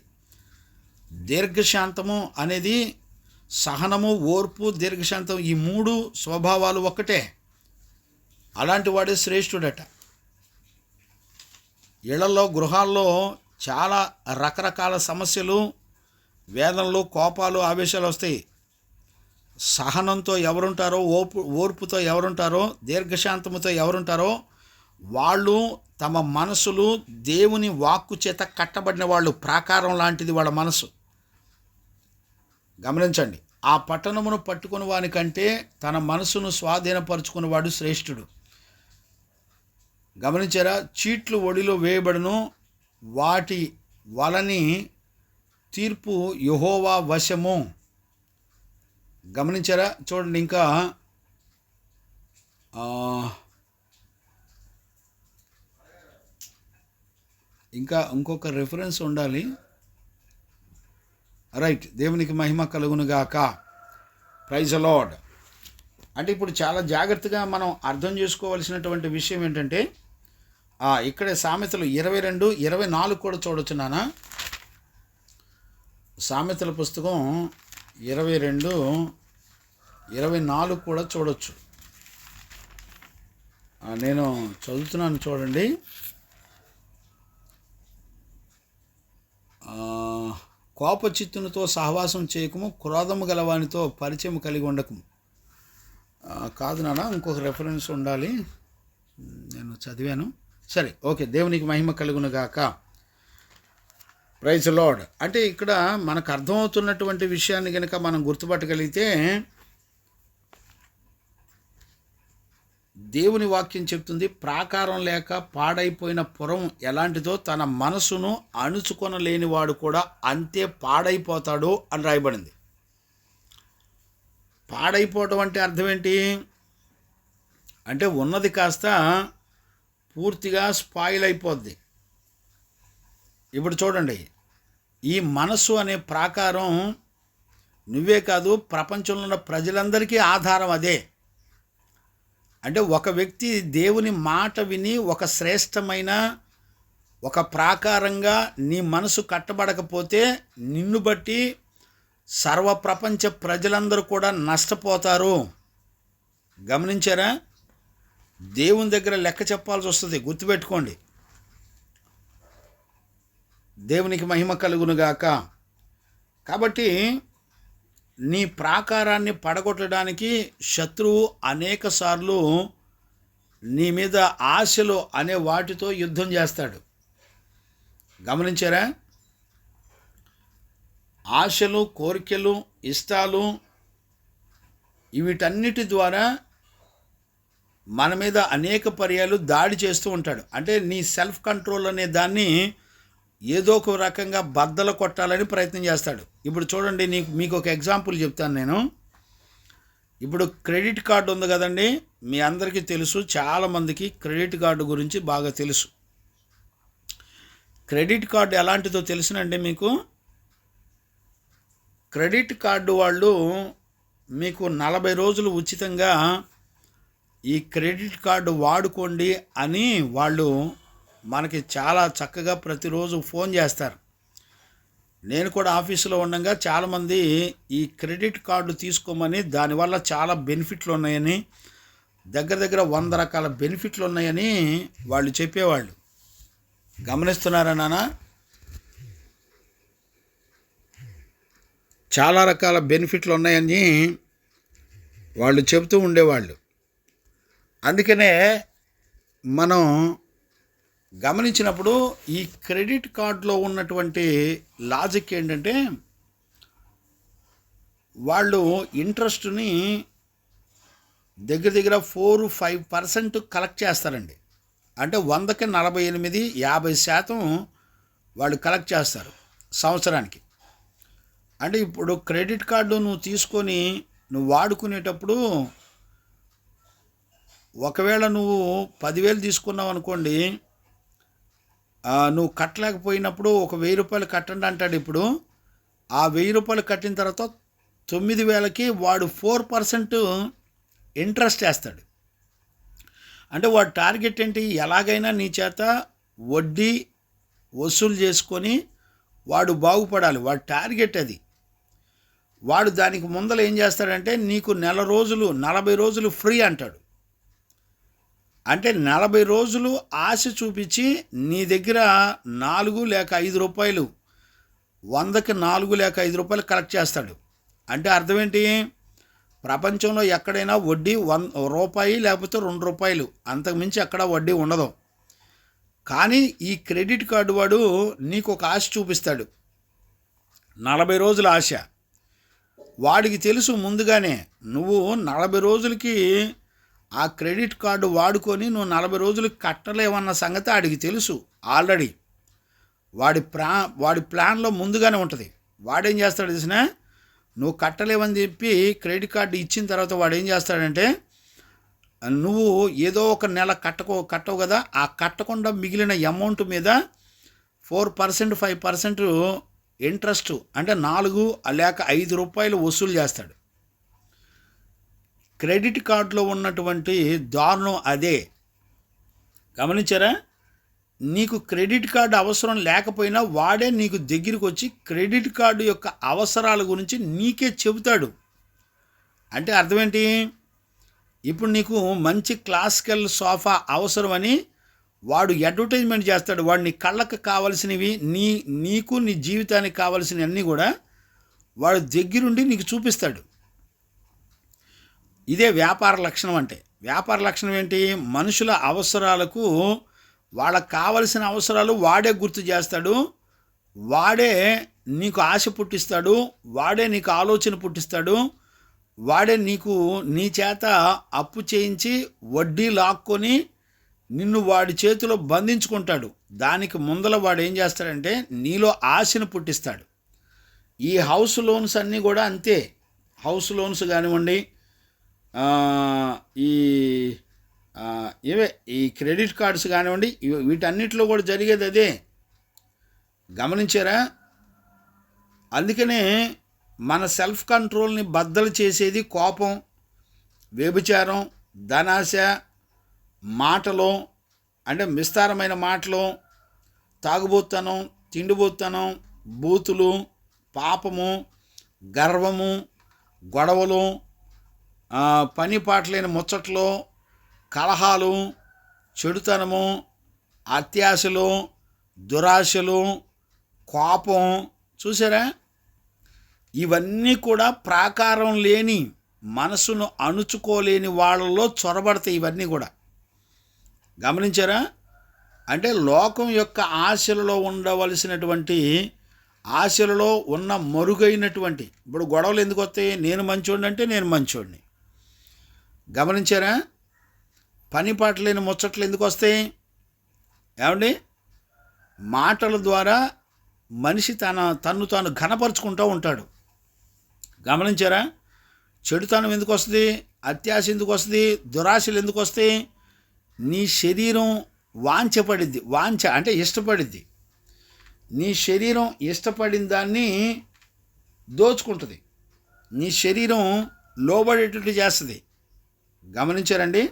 దీర్ఘశాంతము అనేది సహనము, ఓర్పు, దీర్ఘశాంతం, ఈ 3 స్వభావాలు ఒక్కటే. అలాంటి వాడే శ్రేష్ఠుడట. ఇళ్లలో, గృహాల్లో చాలా రకరకాల సమస్యలు, వేదనలు, కోపాలు, ఆవేశాలు వస్తాయి. సహనంతో ఎవరుంటారో, ఓర్పుతో ఎవరుంటారో, దీర్ఘశాంతముతో ఎవరుంటారో వాళ్ళు తమ మనసులు దేవుని వాక్కు చేత కట్టబడిన వాళ్ళు. ప్రాకారం లాంటిది వాళ్ళ మనసు. గమనించండి, ఆ పట్టణమును పట్టుకుని వానికంటే తన మనసును స్వాధీనపరుచుకునేవాడు శ్రేష్ఠుడు. గమనించారా? చీట్లు ఒడిలో వేయబడును, వాటి వలని తీర్పు యెహోవా వశము. గమనించారా? చూడండి, ఇంకా ఇంకొక రెఫరెన్స్ ఉండాలి. రైట్, దేవునికి మహిమ కలుగునుగాక. Praise the Lord. అంటే ఇప్పుడు చాలా జాగ్రత్తగా మనం అర్థం చేసుకోవాల్సినటువంటి విషయం ఏంటంటే, ఇక్కడే సామెతలు 22, 24 కూడా చూడొచ్చు నాన్న. సామెతల పుస్తకం 22, 24 కూడా చూడొచ్చు. నేను చదువుతున్నాను చూడండి. కోపచిత్తునితో సహవాసం చేయకము, క్రోధము గలవానితో పరిచయం కలిగి ఉండకము. కాదు నాన్న, ఇంకొక రెఫరెన్స్ ఉండాలి. నేను చదివాను. సరే, ఓకే. దేవునికి మహిమ కలుగునుగాక. Praise the Lord. అంటే ఇక్కడ మనకు అర్థమవుతున్నటువంటి విషయాన్ని కనుక మనం గుర్తుపట్టగలిగితే, దేవుని వాక్యం చెప్తుంది, ప్రాకారం లేక పాడైపోయిన పురం ఎలాంటిదో తన మనసును అణుచుకొనలేనివాడు కూడా అంతే పాడైపోతాడు అని రాయబడింది. పాడైపోవటం అంటే అర్థం ఏంటి అంటే, ఉన్నది కాస్త పూర్తిగా స్పాయిల్ అయిపోద్ది. ఇప్పుడు చూడండి, ఈ మనసు అనే ప్రాకారం నువ్వే కాదు, ప్రపంచంలో ఉన్న ప్రజలందరికీ ఆధారం అదే. అంటే ఒక వ్యక్తి దేవుని మాట విని ఒక శ్రేష్టమైన ఒక ప్రాకారంగా నీ మనసు కట్టబడకపోతే నిన్ను బట్టి సర్వప్రపంచ ప్రజలందరూ కూడా నష్టపోతారు. గమనించారా? దేవుని దగ్గర లెక్క చెప్పాల్సి వస్తుంది, గుర్తుపెట్టుకోండి. దేవునికి మహిమ కలుగునుగాక. కాబట్టి నీ ప్రాకారాన్ని పడగొట్టడానికి శత్రువు అనేక సార్లు నీ మీద ఆశలు అనే వాటితో యుద్ధం చేస్తాడు. గమనించారా? ఆశలు, కోరికలు, ఇష్టాలు, వీటన్నిటి ద్వారా మన మీద అనేక పర్యాలు దాడి చేస్తూ ఉంటాడు. అంటే నీ సెల్ఫ్ కంట్రోల్ అనే దాన్ని ఏదో ఒక రకంగా బద్దలు కొట్టాలని ప్రయత్నం చేస్తాడు. ఇప్పుడు చూడండి, మీకు ఒక ఎగ్జాంపుల్ చెప్తాను నేను. ఇప్పుడు క్రెడిట్ కార్డు ఉంది కదండి, మీ అందరికీ తెలుసు, చాలామందికి క్రెడిట్ కార్డు గురించి బాగా తెలుసు. క్రెడిట్ కార్డు ఎలాంటిదో తెలుసునండి మీకు? క్రెడిట్ కార్డు వాళ్ళు మీకు 40 రోజులు ఉచితంగా ఈ క్రెడిట్ కార్డు వాడుకోండి అని వాళ్ళు మనకి చాలా చక్కగా ప్రతిరోజు ఫోన్ చేస్తారు. నేను కూడా ఆఫీసులో ఉండగా చాలామంది ఈ క్రెడిట్ కార్డు తీసుకోమని, దానివల్ల చాలా బెనిఫిట్లు ఉన్నాయని, దగ్గర దగ్గర 100 రకాల బెనిఫిట్లు ఉన్నాయని వాళ్ళు చెప్పేవాళ్ళు. గమనిస్తున్నారా నాన్న? చాలా రకాల బెనిఫిట్లు ఉన్నాయని వాళ్ళు చెబుతూ ఉండేవాళ్ళు. అందుకనే మనం గమనించినప్పుడు ఈ క్రెడిట్ కార్డులో ఉన్నటువంటి లాజిక్ ఏంటంటే, వాళ్ళు ఇంట్రెస్ట్ని దగ్గర దగ్గర 4-5% కలెక్ట్ చేస్తారండి. అంటే 100కి 48, 50% వాళ్ళు కలెక్ట్ చేస్తారు సంవత్సరానికి. అంటే ఇప్పుడు క్రెడిట్ కార్డు నువ్వు తీసుకొని నువ్వు వాడుకునేటప్పుడు, ఒకవేళ నువ్వు 10,000 తీసుకున్నావు అనుకోండి, నువ్వు కట్టలేకపోయినప్పుడు ఒక 1,000 రూపాయలు కట్టండి అంటాడు. ఇప్పుడు ఆ 1,000 రూపాయలు కట్టిన తర్వాత 9,000కి వాడు 4% ఇంట్రెస్ట్ వేస్తాడు. అంటే వాడు టార్గెట్ ఏంటి? ఎలాగైనా నీ చేత వడ్డీ వసూలు చేసుకొని వాడు బాగుపడాలి. వాడి టార్గెట్ అది. వాడు దానికి ముందర ఏం చేస్తాడంటే, నీకు 40 రోజులు ఫ్రీ అంటాడు. అంటే 40 రోజులు ఆశ చూపించి నీ దగ్గర 4 లేక 5 రూపాయలు, 100కి 4 లేక 5 రూపాయలు కలెక్ట్ చేస్తాడు. అంటే అర్థం ఏంటి? ప్రపంచంలో ఎక్కడైనా వడ్డీ రూపాయి లేకపోతే 2 రూపాయలు, అంతకుమించి ఎక్కడా వడ్డీ ఉండదు. కానీ ఈ క్రెడిట్ కార్డు వాడు నీకు ఒక ఆశ చూపిస్తాడు, 40 రోజుల ఆశ. వాడికి తెలుసు ముందుగానే నువ్వు 40 రోజులకి ఆ క్రెడిట్ కార్డు వాడుకొని నువ్వు 40 రోజులకి కట్టలేవన్న సంగతి ఆడికి తెలుసు ఆల్రెడీ. వాడి ప్లాన్లో ముందుగానే ఉంటుంది. వాడేం చేస్తాడు తెలిసిన, నువ్వు కట్టలేవని చెప్పి క్రెడిట్ కార్డు ఇచ్చిన తర్వాత వాడు ఏం చేస్తాడంటే, నువ్వు ఏదో ఒక నెల కట్టవు కదా, ఆ కట్టకుండా మిగిలిన అమౌంట్ మీద 4%, 5% ఇంట్రెస్ట్, అంటే 4 లేక 5 రూపాయలు వసూలు చేస్తాడు. క్రెడిట్ కార్డులో ఉన్నటువంటి దారుణం అదే. గమనించారా? నీకు క్రెడిట్ కార్డు అవసరం లేకపోయినా వాడే నీకు దగ్గరికి వచ్చి క్రెడిట్ కార్డు యొక్క అవసరాల గురించి నీకే చెబుతాడు. అంటే అర్థం ఏంటి? ఇప్పుడు నీకు మంచి క్లాసికల్ సోఫా అవసరమని వాడు అడ్వర్టైజ్మెంట్ చేస్తాడు. వాడు నీ కళ్ళకు కావాల్సినవి, నీకు నీ జీవితానికి కావాల్సినవన్నీ కూడా వాడు దగ్గరుండి నీకు చూపిస్తాడు. ఇదే వ్యాపార లక్షణం. అంటే వ్యాపార లక్షణం ఏంటి? మనుషుల అవసరాలకు, వాళ్ళకు కావలసిన అవసరాలు వాడే గుర్తు చేస్తాడు, వాడే నీకు ఆశ పుట్టిస్తాడు, వాడే నీకు ఆలోచన పుట్టిస్తాడు, వాడే నీ చేత అప్పు చేయించి వడ్డీ లాక్కొని నిన్ను వాడి చేతిలో బంధించుకుంటాడు. దానికి ముందల వాడు ఏం చేస్తాడంటే నీలో ఆశను పుట్టిస్తాడు. ఈ హౌస్ లోన్స్ అన్నీ కూడా అంతే. హౌస్ లోన్స్ కానివ్వండి, ఈ క్రెడిట్ కార్డ్స్ కానివ్వండి, వీటన్నిటిలో కూడా జరిగేది అదే. గమనించారా? అందుకనే మన సెల్ఫ్ కంట్రోల్ని బద్దలు చేసేది కోపం, వ్యభిచారం, ధనాశ, మాటలు, అంటే విస్తారమైన మాటలు, తాగుబోతనం, తిండిబోతనం, బూతులు, పాపము, గర్వము, గొడవలు, పని పాటలేని ముచ్చట్లు, కలహాలు, చెడుతనము, అత్యాశలు, దురాశలు, కోపం. చూసారా? ఇవన్నీ కూడా ప్రాకారం లేని, మనసును అణుచుకోలేని వాళ్ళలో చొరబడతాయి ఇవన్నీ కూడా. గమనించారా? అంటే లోకం యొక్క ఆశలలో ఉండవలసినటువంటి ఆశలలో ఉన్న మరుగైనటువంటి, ఇప్పుడు గొడవలు ఎందుకు వస్తాయి? నేను మంచోడిని అంటే నేను మంచోడిని. గమనించారా? పని పాట లేని ముచ్చట్లు ఎందుకు వస్తాయి? ఏమండి? మాటల ద్వారా మనిషి తన్ను తాను ఘనపరుచుకుంటూ ఉంటాడు. గమనించారా? చెడుతనం ఎందుకు వస్తుంది? అత్యాశ ఎందుకు వస్తుంది, దురాశలు ఎందుకు వస్తాయి? నీ శరీరం వాంఛపడిద్ది. వాంఛ అంటే ఇష్టపడిద్ది. నీ శరీరం ఇష్టపడిన దాన్ని దోచుకుంటుంది. నీ శరీరం లోబడేటట్టు చేస్తుంది. గమనించారండి?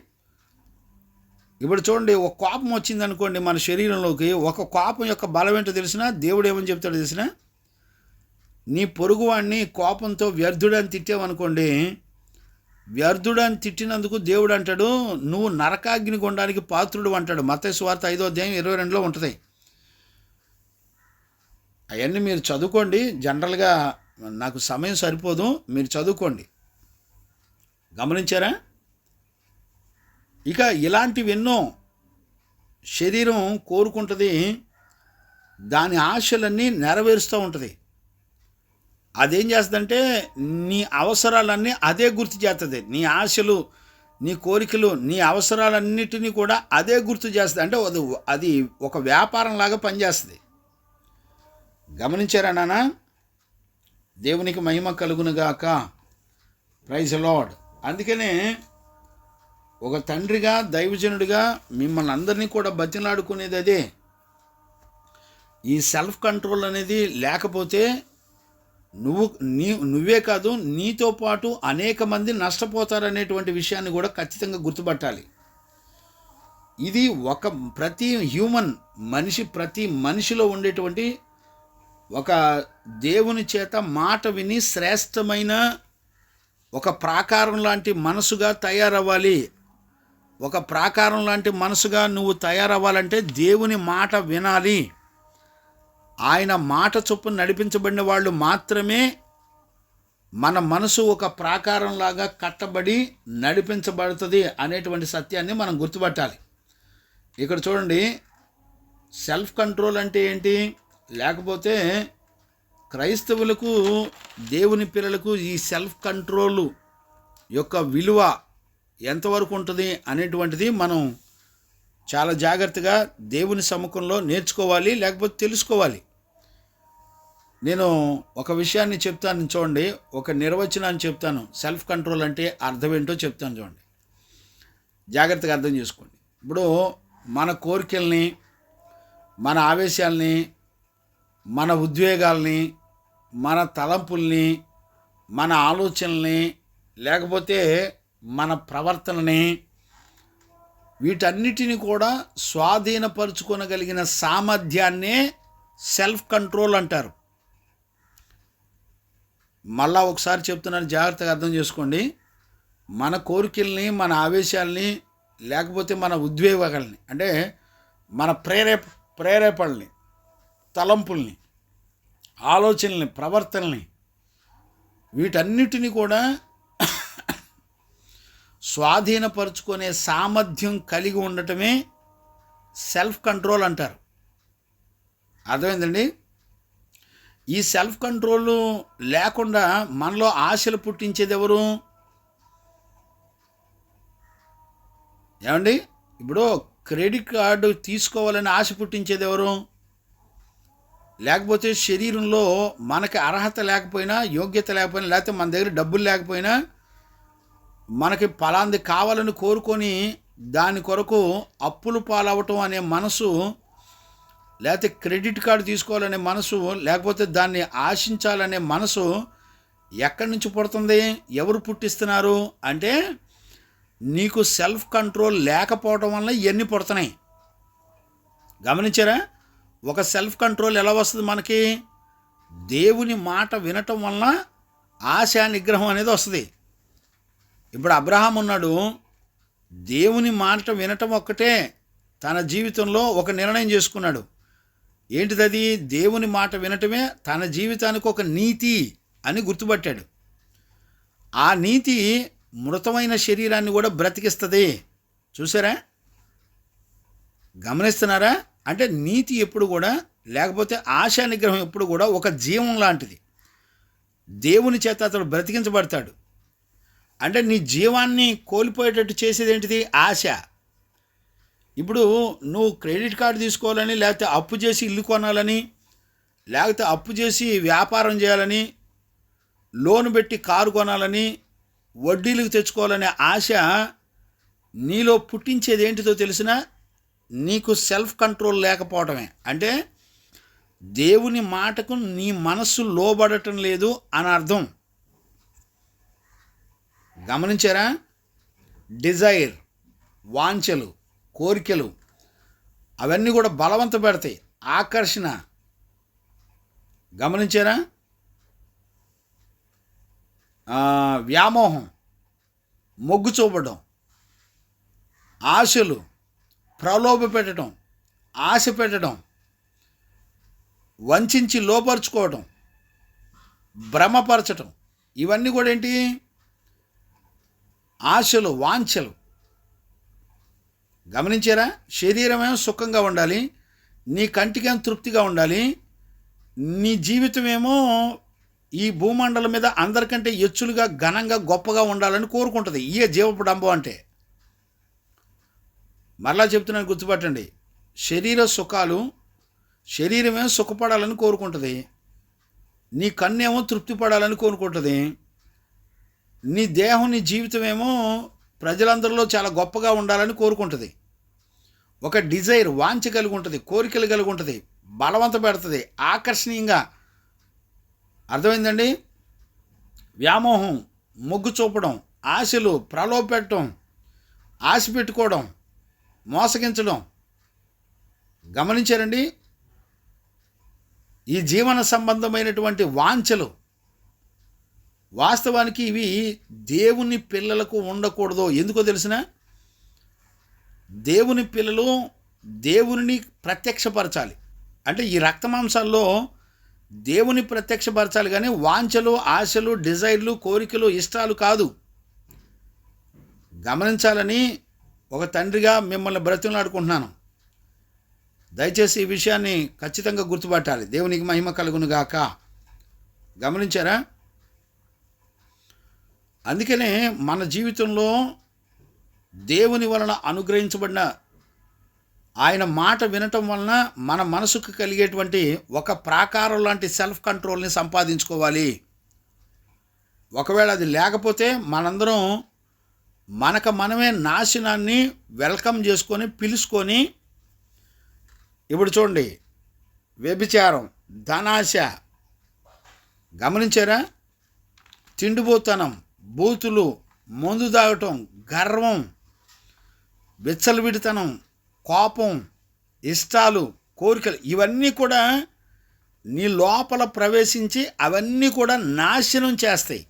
ఇప్పుడు చూడండి, ఒక కోపం వచ్చిందనుకోండి మన శరీరంలోకి, ఒక కోపం యొక్క బలం ఏంటో తెలిసినా దేవుడు ఏమని చెప్తాడో తెలిసినా, నీ పొరుగువాడిని కోపంతో వ్యర్థుడని తిట్టావనుకోండి, వ్యర్థుడని తిట్టినందుకు దేవుడు అంటాడు నువ్వు నరకాగ్ని గుండానికి పాత్రుడు అంటాడు. మత్తయి సువార్త 5:22 ఉంటుంది. అవన్నీ మీరు చదువుకోండి. జనరల్గా నాకు సమయం సరిపోదు, మీరు చదువుకోండి. గమనించారా? ఇక ఇలాంటివెన్నో శరీరం కోరుకుంటుంది, దాని ఆశలన్నీ నెరవేరుస్తూ ఉంటుంది. అదేం చేస్తుందంటే నీ అవసరాలన్నీ అదే గుర్తు చేస్తుంది. నీ ఆశలు, నీ కోరికలు, నీ అవసరాలన్నిటినీ కూడా అదే గుర్తు చేస్తుంది. అంటే అది ఒక వ్యాపారం లాగా పనిచేస్తుంది. గమనించారా నాన్న? దేవునికి మహిమ కలుగునుగాక. Praise Lord. అందుకనే ఒక తండ్రిగా, దైవజనుడిగా మిమ్మల్ని అందరినీ కూడా బతిలాడుకునేది అదే. ఈ సెల్ఫ్ కంట్రోల్ అనేది లేకపోతే నువ్వే కాదు, నీతో పాటు అనేక మంది నష్టపోతారనేటువంటి విషయాన్ని కూడా ఖచ్చితంగా గుర్తుపట్టాలి. ఇది ప్రతి మనిషిలో ఉండేటువంటి ఒక దేవుని చేత మాట విని శ్రేష్టమైన ఒక ప్రాకారం లాంటి మనసుగా తయారవ్వాలి. ఒక ప్రాకారం లాంటి మనసుగా నువ్వు తయారవ్వాలంటే దేవుని మాట వినాలి. ఆయన మాట చొప్పున నడిపించబడిన వాళ్ళు మాత్రమే మన మనసు ఒక ప్రాకారంలాగా కట్టబడి నడిపించబడుతుంది అనేటువంటి సత్యాన్ని మనం గుర్తుపట్టాలి. ఇక్కడ చూడండి, సెల్ఫ్ కంట్రోల్ అంటే ఏంటి? లేకపోతే క్రైస్తవులకు, దేవుని పిల్లలకు ఈ సెల్ఫ్ కంట్రోల్ యొక్క విలువ ఎంతవరకు ఉంటుంది అనేటువంటిది మనం చాలా జాగ్రత్తగా దేవుని సముఖంలో నేర్చుకోవాలి, లేకపోతే తెలుసుకోవాలి. నేను ఒక విషయాన్ని చెప్తాను చూడండి, ఒక నిర్వచనాన్ని చెప్తాను. సెల్ఫ్ కంట్రోల్ అంటే అర్థం ఏంటో చెప్తాను చూడండి, జాగ్రత్తగా అర్థం చేసుకోండి. ఇప్పుడు మన కోరికల్ని, మన ఆవేశాలని, మన ఉద్వేగాల్ని, మన తలంపుల్ని, మన ఆలోచనల్ని, లేకపోతే మన ప్రవర్తనని, వీటన్నిటిని కూడా స్వాధీనపరుచుకోగలిగిన సామర్థ్యాన్నే సెల్ఫ్ కంట్రోల్ అంటారు. మళ్ళా ఒకసారి చెప్తున్నాను, జాగ్రత్తగా అర్థం చేసుకోండి. మన కోరికల్ని, మన ఆవేశాలని, లేకపోతే మన ఉద్వేగాలని, అంటే మన ప్రేరేపణల్ని, తలంపుల్ని, ఆలోచనల్ని, ప్రవర్తనల్ని, వీటన్నిటిని కూడా స్వాధీనపరుచుకునే సామర్థ్యం కలిగి ఉండటమే సెల్ఫ్ కంట్రోల్ అంటారు. అర్థమైందండి? ఈ సెల్ఫ్ కంట్రోల్ లేకుండా మనలో ఆశలు పుట్టించేది ఎవరు? ఏమండి? ఇప్పుడు క్రెడిట్ కార్డు తీసుకోవాలని ఆశ పుట్టించేది ఎవరు? లేకపోతే శరీరంలో మనకి అర్హత లేకపోయినా, యోగ్యత లేకపోయినా, లేకపోతే మన దగ్గర డబ్బులు లేకపోయినా, మనకి ఫలాంది కావాలని కోరుకొని దాని కొరకు అప్పులు పాలవటం అనే మనసు, లేకపోతే క్రెడిట్ కార్డు తీసుకోవాలనే మనసు, లేకపోతే దాన్ని ఆశించాలనే మనసు ఎక్కడి నుంచి పుడుతుంది? ఎవరు పుట్టిస్తున్నారు అంటే నీకు సెల్ఫ్ కంట్రోల్ లేకపోవడం వల్ల ఇవన్నీ పుడుతున్నాయి. గమనించారా? ఒక సెల్ఫ్ కంట్రోల్ ఎలా వస్తుంది మనకి? దేవుని మాట వినటం వలన ఆశా నిగ్రహం అనేది వస్తుంది. ఇప్పుడు అబ్రహాం ఉన్నాడు, దేవుని మాట వినటం ఒక్కటే తన జీవితంలో ఒక నిర్ణయం చేసుకున్నాడు. ఏంటిదది? దేవుని మాట వినటమే తన జీవితానికి ఒక నీతి అని గుర్తుపట్టాడు. ఆ నీతి మృతమైన శరీరాన్ని కూడా బ్రతికిస్తుంది. చూసారా? గమనిస్తున్నారా? అంటే నీతి ఎప్పుడు కూడా, లేకపోతే ఆశా నిగ్రహం ఎప్పుడు కూడా ఒక జీవం లాంటిది. దేవుని చేత అతడు బ్రతికించబడతాడు. అంటే నీ జీవాన్ని కోల్పోయేటట్టు చేసేది ఏంటిది? ఆశ. ఇప్పుడు నువ్వు క్రెడిట్ కార్డు తీసుకోవాలని, లేకపోతే అప్పు చేసి ఇల్లు కొనాలని, లేకపోతే అప్పు చేసి వ్యాపారం చేయాలని, లోన్ పెట్టి కారు కొనాలని, వడ్డీలకు తెచ్చుకోవాలనే ఆశ నీలో పుట్టించేది ఏంటిదో తెలిసినా నీకు సెల్ఫ్ కంట్రోల్ లేకపోవటమే. అంటే దేవుని మాటకు నీ మనస్సు లోబడటం లేదు అని అర్థం. గమనించారా? డిజైర్, వాంఛలు, కోరికలు అవన్నీ కూడా బలవంత పెడతాయి. ఆకర్షణ గమనించారా? వ్యామోహం, మొగ్గు చూపడం, ఆశలు, ప్రలోభ పెట్టడం, ఆశ పెట్టడం, వంచించి లోపరుచుకోవడం, భ్రమపరచటం, ఇవన్నీ కూడా ఏంటి? ఆశలు, వాంఛలు. గమనించారా? శరీరమేమో సుఖంగా ఉండాలి, నీ కంటికేమో తృప్తిగా ఉండాలి, నీ జీవితమేమో ఈ భూమండలం మీద అందరికంటే ఎచ్చులుగా ఘనంగా గొప్పగా ఉండాలని కోరుకుంటుంది. ఇయే జీవపు డంబం అంటే. మరలా చెప్తున్నాను, గుర్తుపట్టండి. శరీర సుఖాలు, శరీరమేమో సుఖపడాలని కోరుకుంటుంది, నీ కన్నేమో తృప్తి పడాలని కోరుకుంటుంది, నీ దేహం, నీ జీవితమేమో ప్రజలందరిలో చాలా గొప్పగా ఉండాలని కోరుకుంటుంది. ఒక డిజైర్, వాంఛ కలిగి ఉంటుంది, కోరికలు కలిగి ఉంటుంది, బలవంత పెడుతుంది, ఆకర్షణీయంగా. అర్థమైందండి? వ్యామోహం, మొగ్గు చూపడం, ఆశలు, ప్రలోభ పెట్టడం, ఆశ పెట్టుకోవడం, మోసగించడం. గమనించారండి? ఈ జీవన సంబంధమైనటువంటి వాంఛలు వాస్తవానికి ఇవి దేవుని పిల్లలకు ఉండకూడదు. ఎందుకో తెలిసిన? దేవుని పిల్లలు దేవుని ప్రత్యక్షపరచాలి. అంటే ఈ రక్తమాంసాల్లో దేవుని ప్రత్యక్షపరచాలి, కానీ వాంఛలు, ఆశలు, డిజైర్లు, కోరికలు, ఇష్టాలు కాదు. గమనించాలని ఒక తండ్రిగా మిమ్మల్ని బ్రతిమలాడుకుంటున్నాను. దయచేసి ఈ విషయాన్ని ఖచ్చితంగా గుర్తుపట్టాలి. దేవునికి మహిమ కలుగును గాక. గమనించారా? అందుకనే మన జీవితంలో దేవుని వలన అనుగ్రహించబడిన ఆయన మాట వినటం వలన మన మనసుకు కలిగేటువంటి ఒక ప్రాకారం లాంటి సెల్ఫ్ కంట్రోల్ని సంపాదించుకోవాలి. ఒకవేళ అది లేకపోతే మనందరం మనమే నాశనాన్ని వెల్కమ్ చేసుకొని పిలుచుకొని, ఇప్పుడు చూడండి, వ్యభిచారం, ధనాశ, గమనించారా? తిండిపోతనం, బూతులు, మందు తాగటం, గర్వం, విచ్చలవిడితనం, కోపం, ఇష్టాలు, కోరికలు, ఇవన్నీ కూడా నీ లోపల ప్రవేశించి అవన్నీ కూడా నాశనం చేస్తాయి.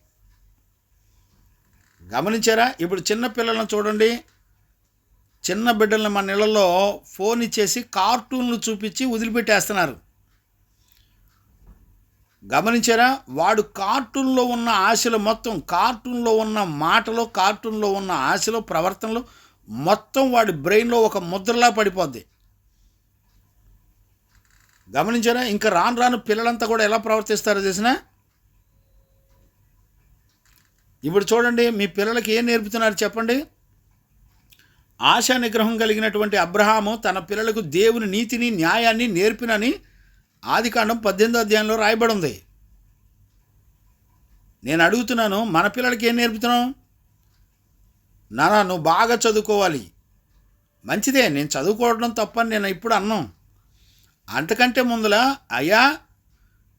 గమనించారా? ఇప్పుడు చిన్న పిల్లలను చూడండి, చిన్న బిడ్డలను మన ఇళ్లలో ఫోన్ ఇచ్చేసి కార్టూన్లు చూపించి వదిలిపెట్టేస్తున్నారు. గమనించారా? వాడు కార్టూన్లో ఉన్న ఆశలు మొత్తం, కార్టూన్లో ఉన్న మాటలు, కార్టూన్లో ఉన్న ఆశలు, ప్రవర్తనలు మొత్తం వాడి బ్రెయిన్లో ఒక ముద్రలా పడిపోద్ది. గమనించారా? ఇంకా రాను రాను పిల్లలంతా కూడా ఎలా ప్రవర్తిస్తారో తెలిసినా? ఇప్పుడు చూడండి, మీ పిల్లలకి ఏం నేర్పుతున్నారు చెప్పండి? ఆశా నిగ్రహం కలిగినటువంటి అబ్రహాము తన పిల్లలకు దేవుని నీతిని, న్యాయాన్ని నేర్పినని ఆదికాండం 18వ అధ్యాయంలో రాయబడి ఉంది. నేను అడుగుతున్నాను, మన పిల్లలకి ఏం నేర్పుతున్నాం? నానా నువ్వు బాగా చదువుకోవాలి. మంచిదే, నేను చదువుకోవడం తప్పని నేను ఇప్పుడు అన్నాం. అంతకంటే ముందల, అయ్యా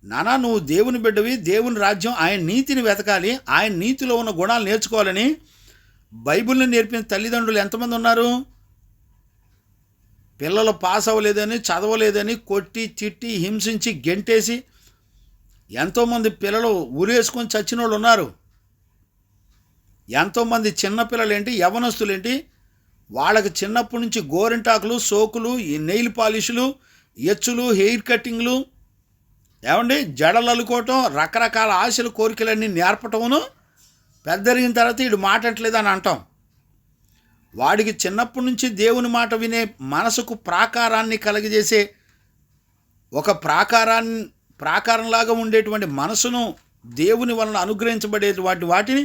నానా నువ్వు దేవుని బిడ్డవి, దేవుని రాజ్యం, ఆయన నీతిని వెతకాలి, ఆయన నీతిలో ఉన్న గుణాలు నేర్చుకోవాలని బైబిల్ని నేర్పిన తల్లిదండ్రులు ఎంతమంది ఉన్నారు? పిల్లలు పాస్ అవ్వలేదని, చదవలేదని కొట్టి, తిట్టి, హింసించి, గెంటేసి ఎంతోమంది పిల్లలు ఉరేసుకొని చచ్చిన వాళ్ళు ఉన్నారు. ఎంతోమంది చిన్నపిల్లలేంటి, యవనస్తులేంటి, వాళ్ళకి చిన్నప్పటి నుంచి గోరింటాకులు, సోకులు, ఈ నెయిల్ పాలిష్లు, ఎచ్చులు, హెయిర్ కటింగ్లు, ఏమండి జడలు అల్లుకోవటం, రకరకాల ఆశలు, కోరికలన్నీ నేర్పటమును, పెద్దరిగిన తర్వాత వీడు మాటట్లేదు అని అంటాం. వాడికి చిన్నప్పటి నుంచి దేవుని మాట వినే మనసుకు ప్రాకారాన్ని కలగజేసే ఒక ప్రాకారంలాగా ఉండేటువంటి మనసును దేవుని వలన అనుగ్రహించబడేటువంటి వాటిని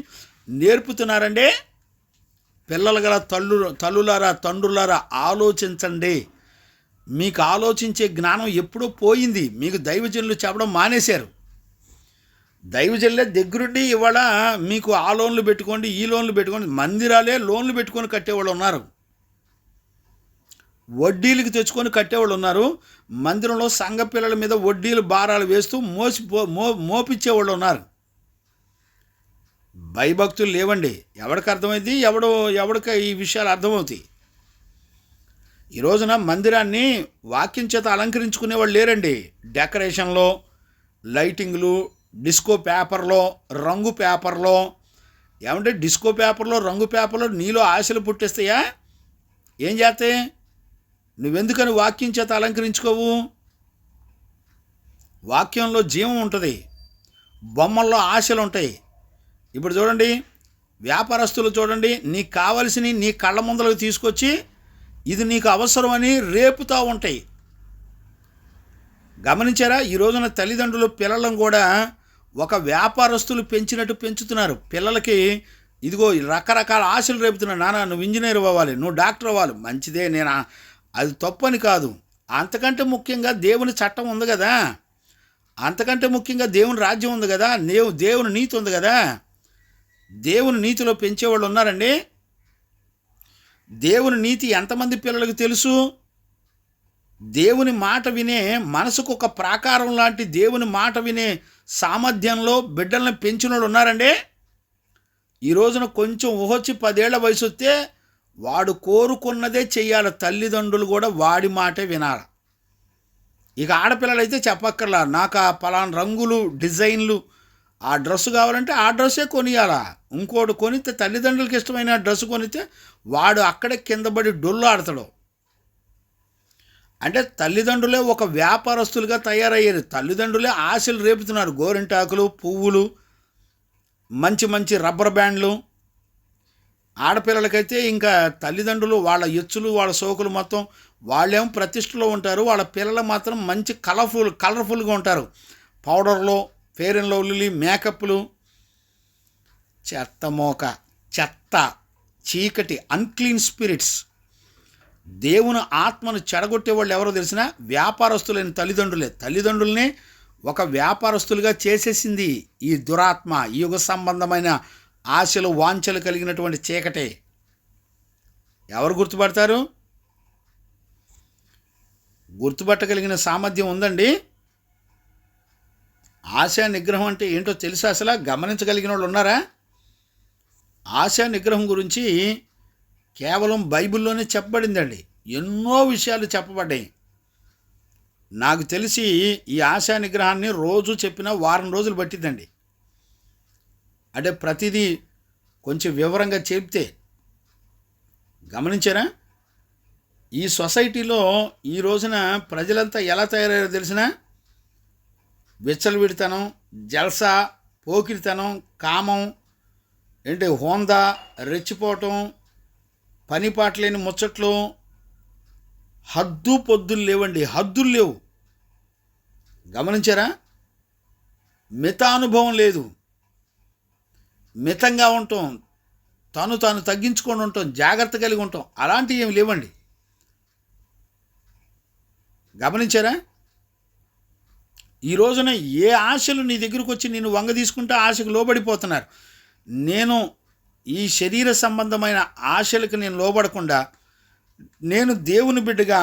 నేర్పుతున్నారండి. పిల్లలు గల తల్లులారా, తండ్రులారా ఆలోచించండి. మీకు ఆలోచించే జ్ఞానం ఎప్పుడో పోయింది. మీకు దైవజనులు చెప్పడం మానేశారు. దైవజనులే దగ్గరుండి ఇవాళ మీకు ఆ లోన్లు పెట్టుకోండి, ఈ లోన్లు పెట్టుకోండి, మందిరాలే లోన్లు పెట్టుకొని కట్టేవాళ్ళు ఉన్నారు, వడ్డీలకు తెచ్చుకొని కట్టేవాళ్ళు ఉన్నారు, మందిరంలో సంఘ పిల్లల మీద వడ్డీలు భారాలు వేస్తూ మోపించేవాళ్ళు ఉన్నారు. భయభక్తులు లేవండి. ఎవరికి అర్థమైంది, ఎవడికి ఈ విషయాలు అర్థమవుతాయి. ఈ రోజున మందిరాన్ని వాక్యం చేత అలంకరించుకునే వాళ్ళు లేరండి. డెకరేషన్లో, లైటింగ్లు, డిస్కో పేపర్లో, రంగు పేపర్లో. ఏమంటే డిస్కో పేపర్లో, రంగు పేపర్లో నీలో ఆశలు పుట్టిస్తాయా? ఏం చేస్తాయి? నువ్వెందుకని వాక్యం చేత అలంకరించుకోవు? వాక్యంలో జీవం ఉంటుంది, బొమ్మల్లో ఆశలు ఉంటాయి. ఇప్పుడు చూడండి, వ్యాపారస్తులు చూడండి, నీకు కావలసినవి నీ కళ్ళ ముందరకు తీసుకొచ్చి ఇది నీకు అవసరమని రేపుతూ ఉంటాయి. గమనించారా? ఈ రోజున తల్లిదండ్రులు పిల్లలను కూడా ఒక వ్యాపారస్తులు పెంచినట్టు పెంచుతున్నారు. పిల్లలకి ఇదిగో రకరకాల ఆశలు రేపుతున్నారు. నాన్న నువ్వు ఇంజనీర్ అవ్వాలి, నువ్వు డాక్టర్ అవ్వాలి. మంచిదే, నేను అది తప్పని కాదు. అంతకంటే ముఖ్యంగా దేవుని చట్టం ఉంది కదా, అంతకంటే ముఖ్యంగా దేవుని రాజ్యం ఉంది కదా, దేవుని నీతి ఉంది కదా. దేవుని నీతిలో పెంచేవాళ్ళు ఉన్నారండి. దేవుని నీతి ఎంతమంది పిల్లలకు తెలుసు? దేవుని మాట వినే మనసుకు ఒక ప్రాకారం లాంటి దేవుని మాట వినే సామర్థ్యంలో బిడ్డలను పెంచిన వాళ్ళు ఉన్నారండి. ఈ రోజున కొంచెం ఊహొచ్చి 10 ఏళ్ల వయసు వస్తే వాడు కోరుకున్నదే చెయ్యాలి. తల్లిదండ్రులు కూడా వాడి మాటే వినాలి. ఇక ఆడపిల్లలైతే చెప్పక్కర్లా, నాకు ఆ పలానా రంగులు, డిజైన్లు, ఆ డ్రెస్సు కావాలంటే ఆ డ్రెస్సే కొనియాలా. ఇంకోటి కొనితే, తల్లిదండ్రులకి ఇష్టమైన డ్రెస్సు కొనితే వాడు అక్కడే కిందపడి డొల్లు ఆడతాడు. అంటే తల్లిదండ్రులే ఒక వ్యాపారస్తులుగా తయారయ్యారు. తల్లిదండ్రులే ఆశలు రేపుతున్నారు. గోరింటాకులు, పువ్వులు, మంచి మంచి రబ్బర్ బ్యాండ్లు. ఆడపిల్లలకైతే ఇంకా తల్లిదండ్రులు వాళ్ళ ఎచ్చులు, వాళ్ళ సోకులు మొత్తం వాళ్ళేమో ప్రతిష్టలో ఉంటారు. వాళ్ళ పిల్లలు మాత్రం మంచి కలర్ఫుల్గా ఉంటారు. పౌడర్లు, ఫెయిర్ అండ్ లవ్లీ, మేకప్లు. చెత్త, చీకటి, అన్క్లీన్ స్పిరిట్స్. దేవుని ఆత్మను చెడగొట్టే వాళ్ళు ఎవరో తెలిసిన వ్యాపారస్తులైన తల్లిదండ్రులే. తల్లిదండ్రులనే ఒక వ్యాపారస్తులుగా చేసేసింది ఈ దురాత్మ, ఈ యుగ సంబంధమైన ఆశలు, వాంఛలు కలిగినటువంటి చీకటే. ఎవరు గుర్తుపడతారు? గుర్తుపట్టగలిగిన సామర్థ్యం ఉందండి. ఆశా నిగ్రహం అంటే ఏంటో తెలుసా? అసలు గమనించగలిగిన వాళ్ళు ఉన్నారా? ఆశా నిగ్రహం గురించి కేవలం బైబిల్లోనే చెప్పబడిందండి. ఎన్నో విషయాలు చెప్పబడ్డాయి. నాకు తెలిసి ఈ ఆశా నిగ్రహాన్ని రోజు చెప్పిన వారం రోజులు పట్టిద్దండి. అంటే ప్రతిదీ కొంచెం వివరంగా చెప్తే. గమనించారా? ఈ సొసైటీలో ఈ రోజున ప్రజలంతా ఎలా తయారయ్యారో తెలిసిన? విచ్చలవిడితనం, జల్సా, పోకిరితనం, కామం, హోందా, రెచ్చిపోవటం, పనిపాట్లేని ముచ్చట్లు, పొద్దులు లేవండి. హద్దులు లేవు. గమనించారా? మితానుభవం లేదు. మితంగా ఉంటాం, తాను తగ్గించుకొని ఉంటాం, జాగ్రత్త కలిగి ఉంటాం. అలాంటివి ఏమి లేవండి. గమనించారా? ఈ రోజున ఏ ఆశలు నీ దగ్గరకు వచ్చి నేను వంగ తీసుకుంటే ఆశకు లోబడిపోతున్నారు. నేను ఈ శరీర సంబంధమైన ఆశలకు నేను లోబడకుండా నేను దేవుని బిడ్డగా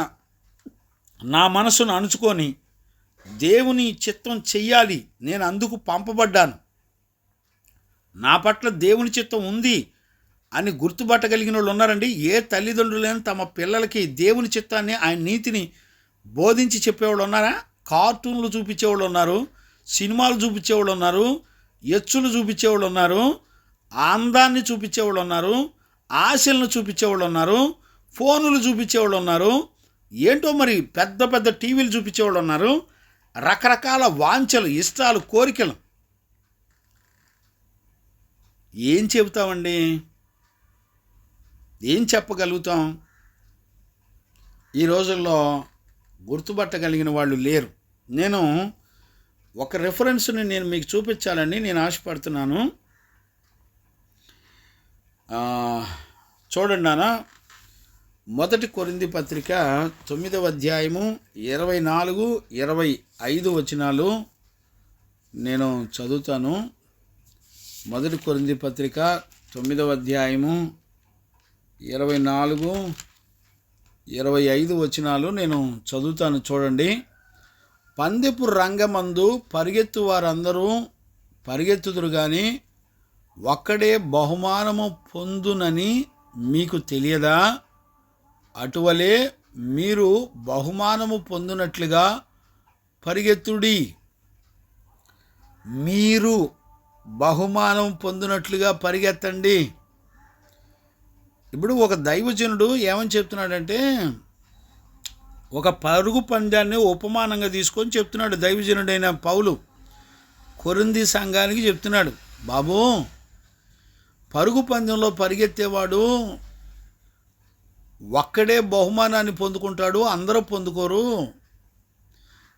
నా మనసును అణుచుకొని దేవుని చిత్తం చెయ్యాలి, నేను అందుకు పంపబడ్డాను, నా పట్ల దేవుని చిత్తం ఉంది అని గుర్తుపట్టగలిగిన వాళ్ళు ఉన్నారండి. ఏ తల్లిదండ్రులైనా తమ పిల్లలకి దేవుని చిత్తాన్ని, ఆయన నీతిని బోధించి చెప్పేవాళ్ళు ఉన్నారా? కార్టూన్లు చూపించేవాళ్ళు ఉన్నారు, సినిమాలు చూపించేవాళ్ళు ఉన్నారు, ఎచ్చులు చూపించేవాళ్ళు ఉన్నారు, అందాన్ని చూపించేవాళ్ళు ఉన్నారు, ఆశలను చూపించేవాళ్ళు ఉన్నారు, ఫోనులు చూపించేవాళ్ళు ఉన్నారు, ఏంటో మరి పెద్ద పెద్ద టీవీలు చూపించేవాళ్ళు ఉన్నారు, రకరకాల వాంఛలు, ఇష్టాలు, కోరికలు. ఏం చెబుతామండి? ఏం చెప్పగలుగుతాం? ఈ రోజుల్లో గుర్తుపట్టగలిగిన వాళ్ళు లేరు. నేను ఒక రెఫరెన్స్ని నేను మీకు చూపించాలని నేను ఆశపడుతున్నాను. చూడండి నాన్న, 1 కొరింథీ పత్రిక 9వ అధ్యాయము 24, 25 వచనాలు. నేను చదువుతాను. 1 కొరింథీ పత్రిక 9వ అధ్యాయము 24, 25 వచనాలు నేను చదువుతాను, చూడండి. పందెపు రంగమందు పరిగెత్తు వారందరూ పరిగెత్తుదురు గాని ఒక్కడే బహుమానము పొందునని మీకు తెలియదా? అటువలే మీరు బహుమానము పొందునట్లుగా పరిగెత్తుడి. మీరు బహుమానం పొందినట్లుగా పరిగెత్తండి. ఇప్పుడు ఒక దైవజనుడు ఏమని చెప్తున్నాడంటే, ఒక పరుగు పందాన్ని ఉపమానంగా తీసుకొని చెప్తున్నాడు. దైవజనుడైన పౌలు కొరింథీ సంఘానికి చెప్తున్నాడు, బాబు, పరుగు పందెంలో పరిగెత్తేవాడు ఒక్కడే బహుమానాన్ని పొందుకుంటాడు, అందరూ పొందుకోరు.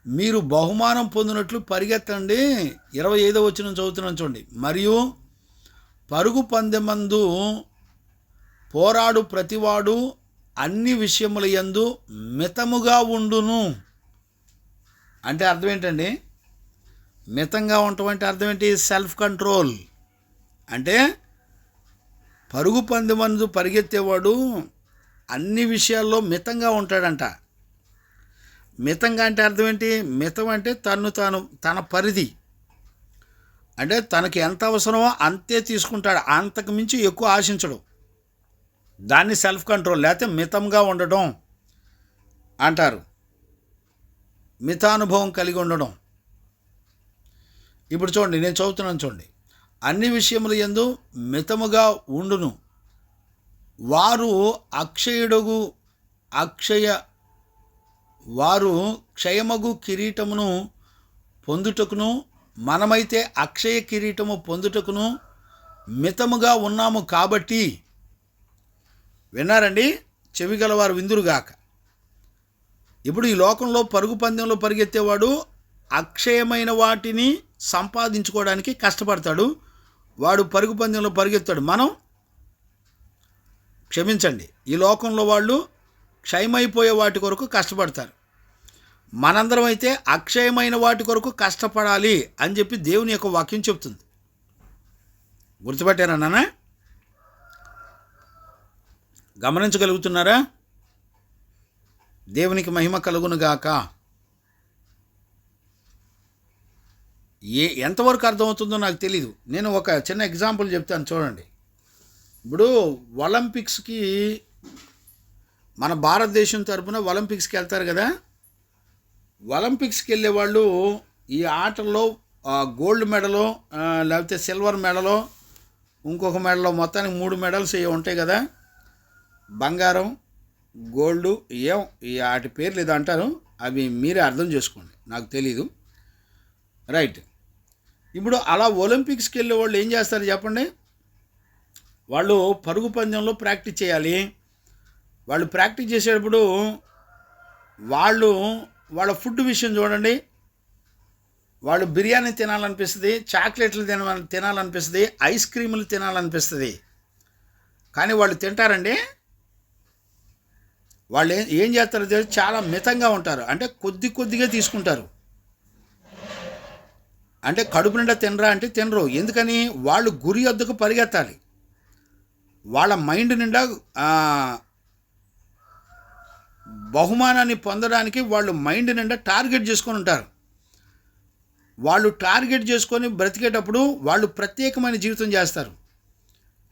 మీరు బహుమానం పొందినట్లు పరిగెత్తండి. 25వ వచనం చదువుతున్నాను, చూడండి. మరియు పరుగు పందెమందు పోరాడు ప్రతివాడు అన్ని విషయముల యందు మితముగా ఉండును. అంటే అర్థం ఏంటండి? మితంగా ఉండటం అంటే అర్థం ఏంటి? Self control. అంటే పరుగు పందెమందు పరిగెత్తేవాడు అన్ని విషయాల్లో మితంగా ఉంటాడంట. మితంగా అంటే అర్థం ఏంటి? మితం అంటే తన పరిధి, అంటే తనకి ఎంత అవసరమో అంతే తీసుకుంటాడు, అంతకు మించి ఎక్కువ ఆశించడు. దాన్ని సెల్ఫ్ కంట్రోల్ లేకపోతే మితంగా ఉండడం అంటారు. మితానుభవం కలిగి ఉండడం. ఇప్పుడు చూడండి, నేను చదువుతున్నాను, చూడండి. అన్ని విషయముల యందు మితముగా ఉండును. వారు క్షయమగు కిరీటమును పొందుటకును, మనమైతే అక్షయ కిరీటము పొందుటకును మితముగా ఉన్నాము కాబట్టి. విన్నారండి? చెవి గలవారు విందురుగాక. ఇప్పుడు ఈ లోకంలో పరుగు పందెంలో పరిగెత్తేవాడు అక్షయమైన వాటిని సంపాదించుకోవడానికి కష్టపడతాడు. వాడు పరుగు పందెంలో పరిగెత్తాడు. మనం క్షమించండి, ఈ లోకంలో వాళ్ళు క్షయమైపోయే వాటి కొరకు కష్టపడతారు. మనందరం అయితే అక్షయమైన వాటి కొరకు కష్టపడాలి అని చెప్పి దేవుని యొక్క వాక్యం చెప్తుంది. గుర్తుపెట్టారా నాన్న? గమనించగలుగుతున్నారా? దేవునికి మహిమ కలుగునుగాక. ఎంతవరకు అర్థమవుతుందో నాకు తెలీదు. నేను ఒక చిన్న ఎగ్జాంపుల్ చెప్తాను, చూడండి. ఇప్పుడు ఒలింపిక్స్కి మన భారతదేశం తరపున ఒలింపిక్స్కి వెళ్తారు కదా. ఒలింపిక్స్కి వెళ్ళే వాళ్ళు ఈ ఆటల్లో గోల్డ్ మెడలో లేకపోతే సిల్వర్ మెడలో ఇంకొక మెడలో మొత్తానికి 3 మెడల్స్ ఉంటాయి కదా. బంగారం, గోల్డ్, ఈ వాటి పేర్లు ఏదో అంటారు, అవి మీరే అర్థం చేసుకోండి, నాకు తెలీదు. రైట్. ఇప్పుడు అలా ఒలింపిక్స్కి వెళ్ళే వాళ్ళు ఏం చేస్తారు చెప్పండి? వాళ్ళు పరుగు పందెంలో ప్రాక్టీస్ చేయాలి. వాళ్ళు ప్రాక్టీస్ చేసేటప్పుడు వాళ్ళ ఫుడ్ విషయం చూడండి. వాళ్ళు బిర్యానీ తినాలనిపిస్తుంది, చాక్లెట్లు తినాలనిపిస్తుంది, ఐస్ క్రీములు తినాలనిపిస్తుంది. కానీ వాళ్ళు తింటారండి? వాళ్ళు ఏం చేస్తారో తెలిసి చాలా మితంగా ఉంటారు. అంటే కొద్దిగా తీసుకుంటారు. అంటే కడుపు నిండా తినరా అంటే తినరు. ఎందుకని? వాళ్ళు గురి వద్దకు పరిగెత్తాలి. వాళ్ళ మైండ్ నిండా బహుమానాన్ని పొందడానికి వాళ్ళు మైండ్ నిండా టార్గెట్ చేసుకొని ఉంటారు. వాళ్ళు టార్గెట్ చేసుకొని బ్రతికేటప్పుడు వాళ్ళు ప్రత్యేకమైన జీవితం చేస్తారు.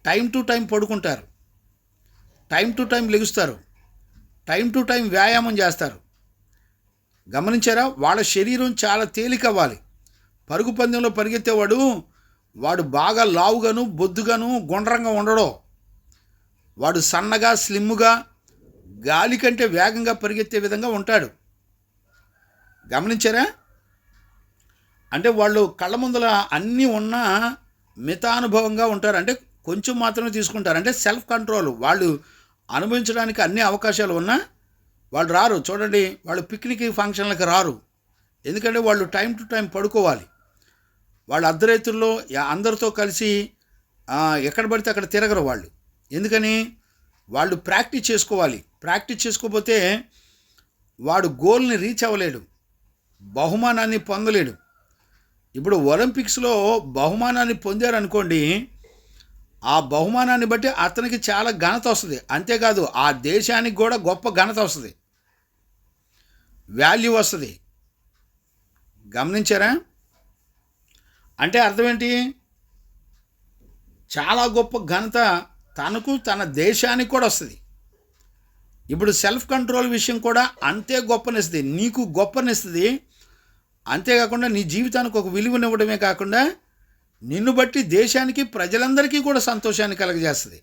టైం టు టైం పడుకుంటారు, టైం టు టైం లెగుస్తారు, టైం టు టైం వ్యాయామం చేస్తారు. గమనించారా? వాళ్ళ శరీరం చాలా తేలికవ్వాలి. పరుగు పందెంలో పరిగెత్తేవాడు వాడు బాగా లావుగాను బొద్దుగాను గుండ్రంగా ఉండడు. వాడు సన్నగా స్లిమ్గా గాలి కంటే వేగంగా పరిగెత్తే విధంగా ఉంటాడు. గమనించారా? అంటే వాళ్ళు కళ్ళ ముందల అన్నీ ఉన్నా మితానుభవంగా ఉంటారు. అంటే కొంచెం మాత్రమే తీసుకుంటారు. అంటే సెల్ఫ్ కంట్రోల్. వాళ్ళు అనుభవించడానికి అన్ని అవకాశాలు ఉన్నా వాళ్ళు రారు. చూడండి, వాళ్ళు పిక్నిక్ ఫంక్షన్లకు రారు. ఎందుకంటే వాళ్ళు టైం టు టైం పడుకోవాలి. వాళ్ళు అర్ధరాత్రుల్లో అందరితో కలిసి ఎక్కడ పడితే అక్కడ తిరగరు వాళ్ళు. ఎందుకని? వాళ్ళు ప్రాక్టీస్ చేసుకోవాలి. ప్రాక్టీస్ చేసుకోకపోతే వాడు గోల్ని రీచ్ అవ్వలేడు, బహుమానాన్ని పొందలేడు. ఇప్పుడు ఒలింపిక్స్లో బహుమానాన్ని పొందారనుకోండి, ఆ బహుమానాన్ని బట్టి అతనికి చాలా ఘనత వస్తుంది. అంతేకాదు ఆ దేశానికి కూడా గొప్ప ఘనత వస్తుంది, వాల్యూ వస్తుంది. గమనించారా? అంటే అర్థం ఏంటి? చాలా గొప్ప ఘనత తనకు తన దేశానికి కూడా వస్తుంది. ఇప్పుడు సెల్ఫ్ కంట్రోల్ విషయం కూడా అంతే గొప్పనిస్తుంది, నీకు గొప్పనిస్తుంది. అంతేకాకుండా నీ జీవితానికి ఒక విలువనివ్వడమే కాకుండా నిన్ను బట్టి దేశానికి ప్రజలందరికీ కూడా సంతోషాన్ని కలగజేస్తుంది,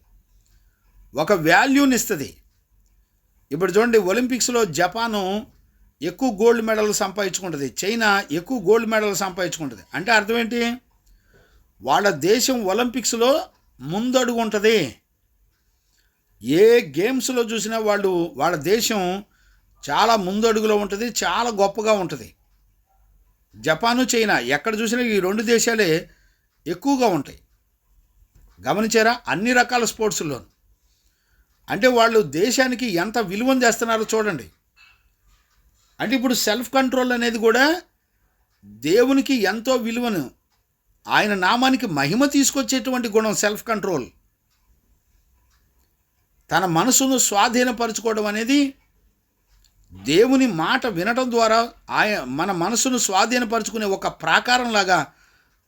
ఒక వాల్యూని ఇస్తుంది. ఇప్పుడు చూడండి, ఒలింపిక్స్లో జపాను ఎక్కువ గోల్డ్ మెడల్ సంపాదించుకుంటుంది, చైనా ఎక్కువ గోల్డ్ మెడల్ సంపాదించుకుంటుంది. అంటే అర్థం ఏంటి? వాళ్ళ దేశం ఒలింపిక్స్లో ముందడుగు ఉంటుంది. ఏ గేమ్స్లో చూసినా వాళ్ళ దేశం చాలా ముందడుగులో ఉంటుంది, చాలా గొప్పగా ఉంటుంది. జపాను చైనా ఎక్కడ చూసినా ఈ రెండు దేశాలే ఎక్కువగా ఉంటాయి. గమనించారా? అన్ని రకాల స్పోర్ట్స్లో. అంటే వాళ్ళు దేశానికి ఎంత విలువను చేస్తున్నారో చూడండి. అంటే ఇప్పుడు సెల్ఫ్ కంట్రోల్ అనేది కూడా దేవునికి ఎంతో విలువను, ఆయన నామానికి మహిమ తీసుకొచ్చేటువంటి గుణం సెల్ఫ్ కంట్రోల్. తన మనసును స్వాధీనపరచుకోవడం అనేది దేవుని మాట వినటం ద్వారా మన మనసును స్వాధీనపరచుకునే ఒక ప్రాకారంలాగా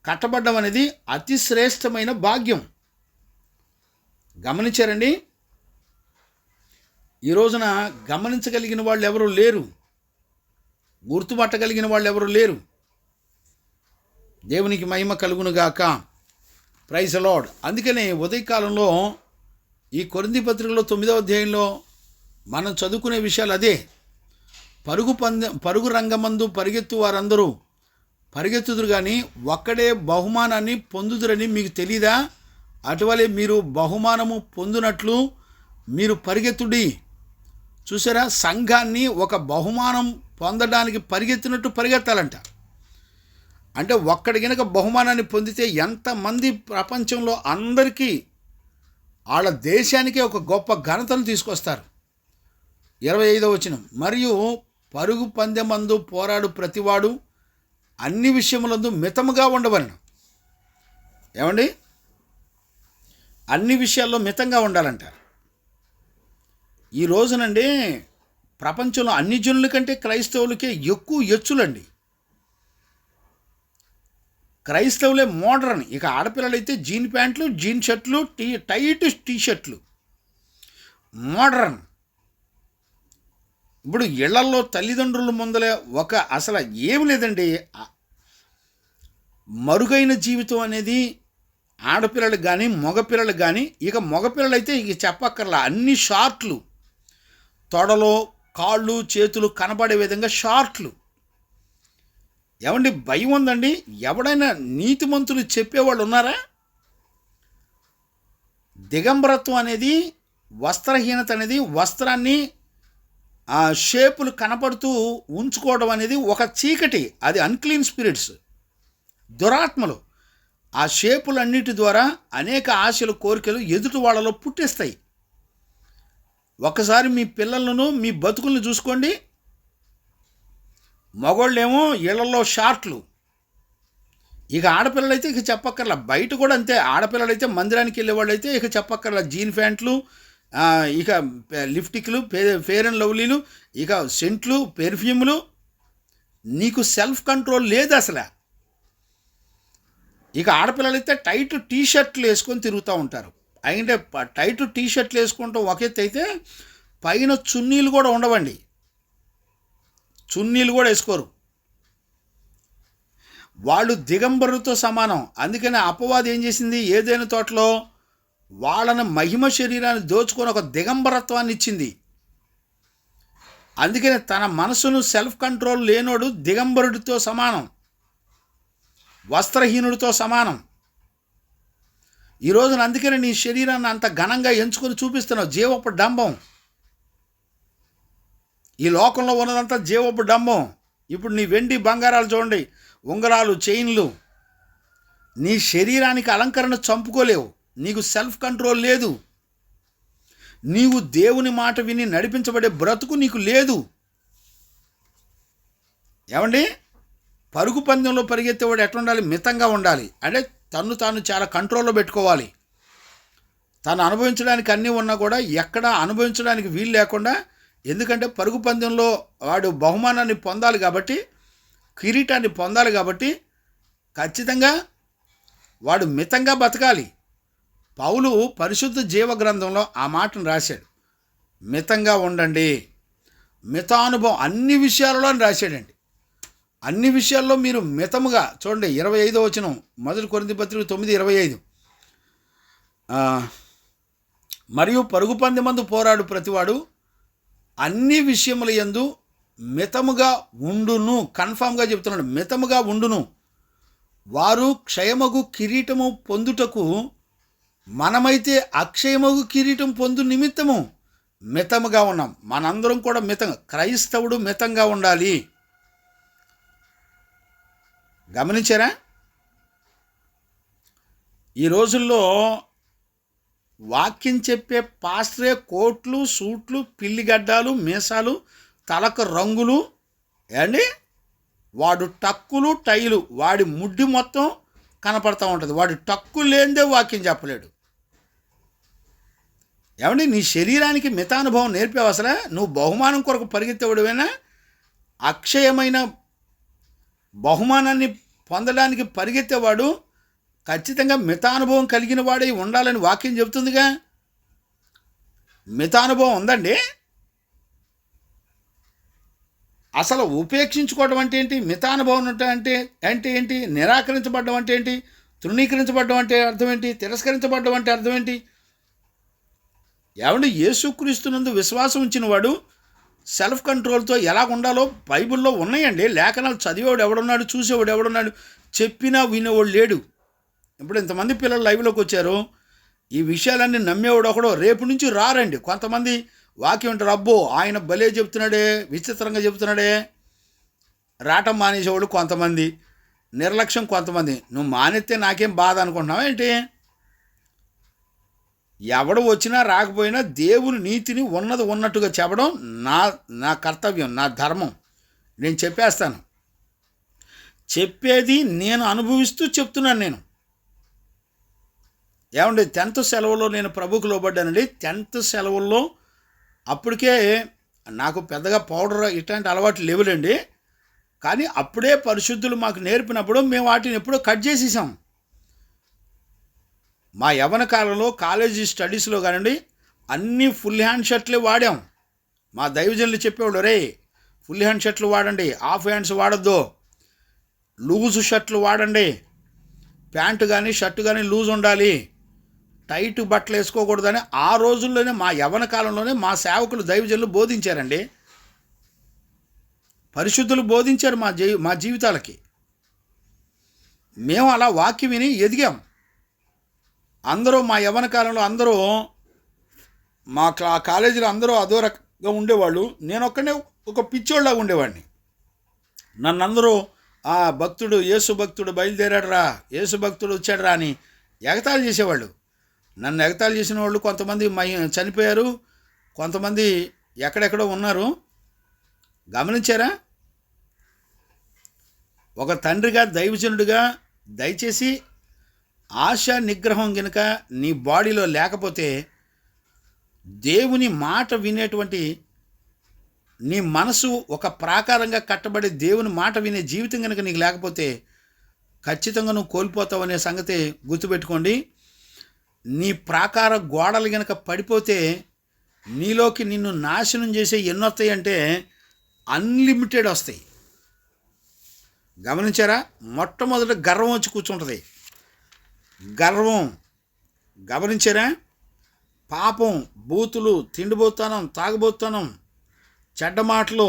కట్టబడ్డం అనేది అతి శ్రేష్టమైన భాగ్యం. గమనించారండి? ఈ రోజున గమనించగలిగిన వాళ్ళు ఎవరు లేరు, గుర్తుపట్టగలిగిన వాళ్ళు ఎవరు లేరు. దేవునికి మహిమ కలుగునుగాక. Praise the Lord. అందుకనే ఉదయకాలంలో ఈ కొరింథీ పత్రికలో 9వ అధ్యాయంలో మనం చదువుకునే విషయాలు అదే. పరుగు రంగమందు పరిగెత్తు వారందరూ పరిగెత్తుదురు కానీ ఒక్కడే బహుమానాన్ని పొందుదురని మీకు తెలీదా? అటువలే మీరు బహుమానము పొందునట్లు మీరు పరిగెత్తుడి. చూసారా? సంఘాన్ని ఒక బహుమానం పొందడానికి పరిగెత్తినట్టు పరిగెత్తాలంట. అంటే ఒక్కడి గనక బహుమానాన్ని పొందితే ఎంతమంది ప్రపంచంలో అందరికీ వాళ్ళ దేశానికే ఒక గొప్ప ఘనతను తీసుకొస్తారు. 25వ వచనం, మరియు పరుగు పందెమందు పోరాడు ప్రతివాడు అన్ని విషయములందు మితముగా ఉండవలను. ఏమండి? అన్ని విషయాల్లో మితంగా ఉండాలంట. ఈ రోజునండి ప్రపంచంలో అన్ని జనుల కంటే క్రైస్తవులకే ఎక్కువ ఎచ్చులండి. క్రైస్తవులే మోడర్న్. ఇక ఆడపిల్లలైతే జీన్ ప్యాంట్లు, జీన్ షర్ట్లు, టైట్ టీ షర్ట్లు, మోడర్న్. ఇప్పుడు ఇళ్లల్లో తల్లిదండ్రుల ముందలే అసలు ఏమి లేదండి, మరుగైన జీవితం అనేది ఆడపిల్లలకు కానీ మగపిల్లలకు కానీ. ఇక మగపిల్లలైతే ఇక చెప్పక్కర్లా, అన్ని షార్ట్లు, తొడలో కాళ్ళు చేతులు కనబడే విధంగా షార్ట్లు. ఏమండి? భయం ఉందండి? ఎవడైనా నీతిమంతులు చెప్పేవాళ్ళు ఉన్నారా? దిగంబరత్వం అనేది, వస్త్రహీనత అనేది, వస్త్రాన్ని షేపులు కనపడుతూ ఉంచుకోవడం అనేది ఒక చీకటి. అది అన్క్లీన్ స్పిరిట్స్, దురాత్మలు. ఆ షేపులన్నిటి ద్వారా అనేక ఆశలు, కోరికలు ఎదుటి వాళ్ళలో పుట్టిస్తాయి. ఒకసారి మీ పిల్లలను, మీ బతుకులను చూసుకోండి. మగోళ్ళేమో ఇళ్లలో షార్ట్లు. ఇక ఆడపిల్లలైతే ఇక చెప్పక్కర్లా. బయట కూడా అంతే. ఆడపిల్లలైతే మందిరానికి వెళ్ళేవాళ్ళు అయితే ఇక చెప్పక్కర్లా, జీన్ ప్యాంట్లు, ఇక లిప్టిక్లు, ఫేర్ అండ్ లవ్లీలు, ఇక సెంట్లు, పెర్ఫ్యూమ్లు. నీకు సెల్ఫ్ కంట్రోల్ లేదు అసలు. ఇక ఆడపిల్లలైతే టైట్ టీ షర్ట్లు వేసుకొని తిరుగుతూ ఉంటారు. అయితే టైట్ టీ షర్ట్లు వేసుకుంటాం ఒక ఎత్తు అయితే, పైన చున్నీలు కూడా ఉండవండి, చున్నీలు కూడా వేసుకోరు. వాళ్ళు దిగంబరులతో సమానం. అందుకని అపవాది ఏం చేసింది? ఏదైనా తోటలో వాళ్ళని మహిమ శరీరాన్ని దోచుకొని ఒక దిగంబరత్వాన్ని ఇచ్చింది. అందుకని తన మనసును సెల్ఫ్ కంట్రోల్ లేనోడు దిగంబరుడితో సమానం, వస్త్రహీనుడితో సమానం. ఈ రోజున అందుకని నీ శరీరాన్ని అంత ఘనంగా ఎంచుకొని చూపిస్తున్నావు. జీవపు డంబం. ఈ లోకంలో ఉన్నదంతా జీవపు డంబం. ఇప్పుడు నీ వెండి బంగారాలు చూడండి, ఉంగరాలు, చైన్లు, నీ శరీరానికి అలంకరణ చంపుకోలేవు. నీకు సెల్ఫ్ కంట్రోల్ లేదు. నీవు దేవుని మాట విని నడిపించబడే బ్రతుకు నీకు లేదు. ఏమండి? పరుగు పందెంలో పరిగెత్తేవాడు ఎట్లా ఉండాలి? మితంగా ఉండాలి. అంటే తను తాను చాలా కంట్రోల్లో పెట్టుకోవాలి. తను అనుభవించడానికి అన్నీ ఉన్నా కూడా ఎక్కడ అనుభవించడానికి వీలు లేకుండా, ఎందుకంటే పరుగు పందెంలో వాడు బహుమానాన్ని పొందాలి కాబట్టి, కిరీటాన్ని పొందాలి కాబట్టి ఖచ్చితంగా వాడు మితంగా బతకాలి. పౌలు పరిశుద్ధ జీవ గ్రంథంలో ఆ మాటను రాశాడు. మితంగా ఉండండి, మితానుభవం అన్ని విషయాలలో అని రాశాడండి. అన్ని విషయాల్లో మీరు మితముగా చూడండి. 25వ వచనం 1 కొరింథీ పత్రిక 9:25. మరియు పరుగు పందెమందు పోరాడు ప్రతివాడు అన్ని విషయముల యందు మితముగా ఉండును. కన్ఫామ్గా చెప్తున్నాడు, మితముగా ఉండును. వారు క్షయమగు కిరీటము పొందుటకు, మనమైతే అక్షయమగు కిరీటం పొందు నిమిత్తము మితముగా ఉన్నాం. మనందరం కూడా మితంగా, క్రైస్తవుడు మితంగా ఉండాలి. గమనించారా? ఈ రోజుల్లో వాక్యం చెప్పే పాస్టరే కోట్లు, సూట్లు, పిల్లిగడ్డాలు, మీసాలు, తలకు రంగులు, ఏమండి, వాడు టక్కులు, టైలు, వాడి ముడ్డి మొత్తం కనపడతా ఉంటుంది. వాడు టక్కు లేనిదే వాక్యం చెప్పలేడు. ఏమండి, నీ శరీరానికి మితానుభవం నేర్పేవు అసలు? నువ్వు బహుమానం కొరకు పరిగెత్తేవాడువేనా? అక్షయమైన బహుమానాన్ని పొందడానికి పరిగెత్తేవాడు ఖచ్చితంగా మితానుభవం కలిగిన వాడై ఉండాలని వాక్యం చెబుతుందిగా. మితానుభవం ఉందండి. అసలు ఉపేక్షించుకోవడం అంటే ఏంటి? మితానుభవం అంటే అంటే ఏంటి? నిరాకరించబడడం అంటే ఏంటి? తృణీకరించబడడం అంటే అర్థం ఏంటి? తిరస్కరించబడడం అంటే అర్థం ఏంటి? ఏమంటే యేసుక్రీస్తునందు విశ్వాసం ఉంచిన వాడు సెల్ఫ్ కంట్రోల్తో ఎలా ఉండాలో బైబిల్లో ఉన్నాయండి. లేఖనాలు చదివేవాడు ఎవడున్నాడు? చూసేవాడు ఎవడున్నాడు? చెప్పినా వినేవాడు లేడు. ఇప్పుడు ఇంతమంది పిల్లలు లైవ్లోకి వచ్చారు. ఈ విషయాలన్నీ నమ్మేవాడు ఒకడో రేపు నుంచి రారండి. కొంతమంది వాక్యం అంటారు, అబ్బో ఆయన భలే చెప్తున్నాడే, విచిత్రంగా చెప్తున్నాడే. రావటం మానేసేవాళ్ళు కొంతమంది, నిర్లక్ష్యం కొంతమంది. నువ్వు మానేస్తే నాకేం బాధ అనుకుంటున్నావా ఏంటి? ఎవడు వచ్చినా రాకపోయినా దేవుని నీతిని ఉన్నది ఉన్నట్టుగా చెప్పడం నా కర్తవ్యం, నా ధర్మం. నేను చెప్పేస్తాను. చెప్పేది నేను అనుభవిస్తూ చెప్తున్నాను. నేను ఏమండి 10th సెలవుల్లో నేను ప్రభువుకు లోబడ్డానండి. 10th సెలవుల్లో అప్పటికే నాకు పెద్దగా పౌడర్ ఇట్లాంటి అలవాట్లు లేవులేండి. కానీ అప్పుడే పరిశుద్ధులు మాకు నేర్పినప్పుడు మేము వాటిని ఎప్పుడో కట్ చేసేసాం. మా యవ్వన కాలంలో కాలేజీ స్టడీస్లో కానివ్వండి అన్నీ ఫుల్ హ్యాండ్ షర్ట్లే వాడాం. మా దైవజనులు చెప్పేవాళ్ళు, రే ఫుల్ హ్యాండ్ షర్ట్లు వాడండి, హాఫ్ హ్యాండ్స్ వాడద్దు, లూజు షర్ట్లు వాడండి, ప్యాంటు కానీ షర్టు కానీ లూజ్ ఉండాలి, టైట్ బట్టలు వేసుకోకూడదని ఆ రోజుల్లోనే మా యవ్వన కాలంలోనే మా సేవకులు దైవజనులు బోధించారండి. పరిశుద్ధులు బోధించారు మా జీవితాలకి. మేము అలా వాక్యం విని ఎదిగాం. అందరూ మా యవ్వన కాలంలో అందరూ మా కాలేజీలో అందరూ అదో రకంగా ఉండేవాళ్ళు. నేను ఒక్కనే ఒక పిచ్చోళ్ళలాగా ఉండేవాడిని. నన్ను అందరూ ఆ భక్తుడు, యేసు భక్తుడు బయలుదేరాడు రా, యేసు భక్తుడు వచ్చాడు రా అని ఎగతాళి చేసేవాళ్ళు. నన్ను ఎగతాళి చేసిన వాళ్ళు కొంతమంది చనిపోయారు, కొంతమంది ఎక్కడెక్కడో ఉన్నారు. గమనించారా? ఒక తండ్రిగా, దైవజనుడిగా దయచేసి ఆశ నిగ్రహం కనుక నీ బాడీలో లేకపోతే, దేవుని మాట వినేటువంటి నీ మనసు ఒక ప్రాకారంగా కట్టబడి దేవుని మాట వినే జీవితం కనుక నీకు లేకపోతే ఖచ్చితంగా నువ్వు కోల్పోతావు అనే సంగతి గుర్తుపెట్టుకోండి. నీ ప్రాకార గోడలు కనుక పడిపోతే నీలోకి నిన్ను నాశనం చేసే ఎన్ని వస్తాయి అంటే అన్లిమిటెడ్ వస్తాయి. గమనించారా? మొట్టమొదట గర్వం వచ్చి కూర్చుంటుంది. గర్వం. గమనించారా? పాపం, బూతులు, తిండిపోతానం, తాగబోతానం, చెడ్డ మాటలు.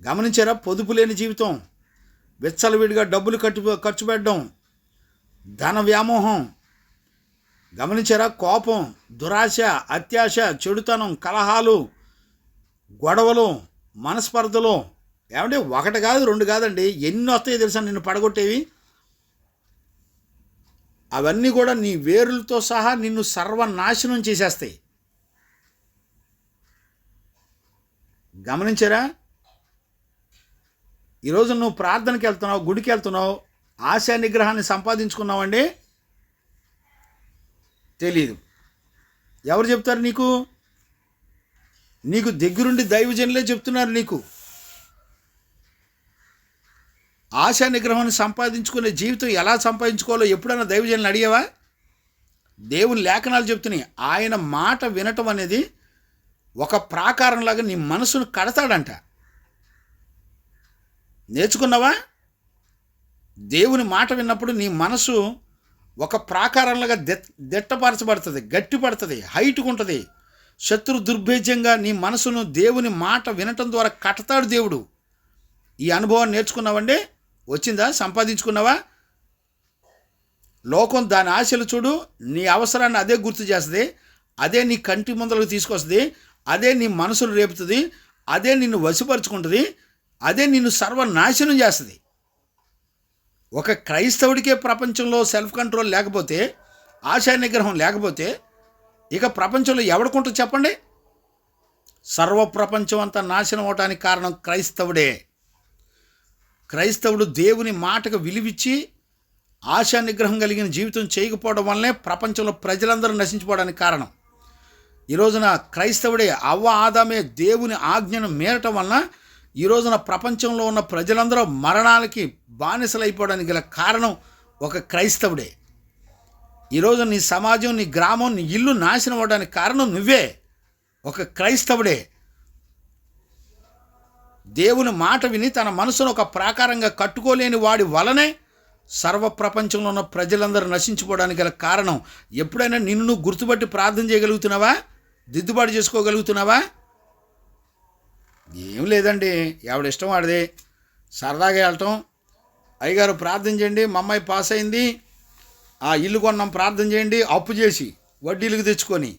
గమనించారా? పొదుపు లేని జీవితం, విచ్చలవిడిగా డబ్బులు ఖర్చు పెట్టడం, ధన వ్యామోహం. గమనించారా? కోపం, దురాశ, అత్యాశ, చెడుతనం, కలహాలు, గొడవలు, మనస్పర్ధలు. ఏమంటే ఒకటి కాదు, రెండు కాదండి, ఎన్ని వస్తాయో తెలుసా నిన్ను పడగొట్టేవి. అవన్నీ కూడా నీ వేరులతో సహా నిన్ను సర్వనాశనం చేసేస్తాయి. గమనించారా? ఈరోజు నువ్వు ప్రార్థనకి వెళ్తున్నావు, గుడికి వెళ్తున్నావు, ఆశా నిగ్రహాన్ని సంపాదించుకున్నావండి? తెలీదు. ఎవరు చెప్తారు నీకు? నీకు దగ్గరుండి దైవజనులే చెప్తున్నారు నీకు. ఆశా నిగ్రహాన్ని సంపాదించుకునే జీవితం ఎలా సంపాదించుకోవాలో ఎప్పుడైనా దైవజనులు అడిగావా? దేవుని లేఖనాలు చెప్తున్నాయి. ఆయన మాట వినటం అనేది ఒక ప్రాకారంలాగా నీ మనసును కడతాడంట. నేర్చుకున్నావా? దేవుని మాట విన్నప్పుడు నీ మనసు ఒక ప్రాకారంలాగా దిట్టపరచబడుతుంది, గట్టిపడుతుంది, హైట్గా ఉంటుంది. శత్రు దుర్భేద్యంగా నీ మనసును దేవుని మాట వినటం ద్వారా కడతాడు దేవుడు. ఈ అనుభవాన్ని నేర్చుకున్నావండి? వచ్చిందా? సంపాదించుకున్నావా? లోకం దాని ఆశలు చూడు, నీ అవసరాన్ని అదే గుర్తు చేస్తుంది, అదే నీ కంటి ముందరకు తీసుకొస్తుంది, అదే నీ మనసును రేపుతుంది, అదే నిన్ను వశపరుచుకుంటుంది, అదే నిన్ను సర్వనాశనం చేస్తుంది. ఒక క్రైస్తవుడికే ప్రపంచంలో సెల్ఫ్ కంట్రోల్ లేకపోతే, ఆశా నిగ్రహం లేకపోతే ఇక ప్రపంచంలో ఎవడుకుంటుంది చెప్పండి? సర్వ ప్రపంచం అంతా నాశనం అవడానికి కారణం క్రైస్తవుడే. క్రైస్తవుడు దేవుని మాటకు విలువిచ్చి ఆశా నిగ్రహం కలిగిన జీవితం చేయకపోవడం వల్లనే ప్రపంచంలో ప్రజలందరూ నశించిపోవడానికి కారణం. ఈ రోజున క్రైస్తవుడే, అవ్వ ఆదామే దేవుని ఆజ్ఞను మేరటం వలన ఈ రోజున ప్రపంచంలో ఉన్న ప్రజలందరూ మరణాలకి బానిసలైపోవడానికి గల కారణం ఒక క్రైస్తవుడే. ఈరోజు నీ సమాజం, నీ గ్రామం, నీ ఇల్లు నాశనం అవడానికి కారణం నువ్వే, ఒక క్రైస్తవుడే. దేవుని మాట విని తన మనసును ఒక ప్రాకారంగా కట్టుకోలేని వాడి వలనే సర్వ ప్రపంచంలో ఉన్న ప్రజలందరూ నశించిపోవడానికి గల కారణం. ఎప్పుడైనా నిన్ను గుర్తుపట్టి ప్రార్థన చేయగలుగుతున్నావా? దిద్దుబాటు చేసుకోగలుగుతున్నావా? ఏం లేదండి, ఎవడిష్టం వాడిదే. సరదాగా వెళ్ళటం, అయ్యగారు ప్రార్థన చేయండి, మా అమ్మాయి పాస్ అయింది, ఆ ఇల్లు కొన్నాం ప్రార్థన చేయండి, అప్పు చేసి వడ్డీలకు తెచ్చుకొని.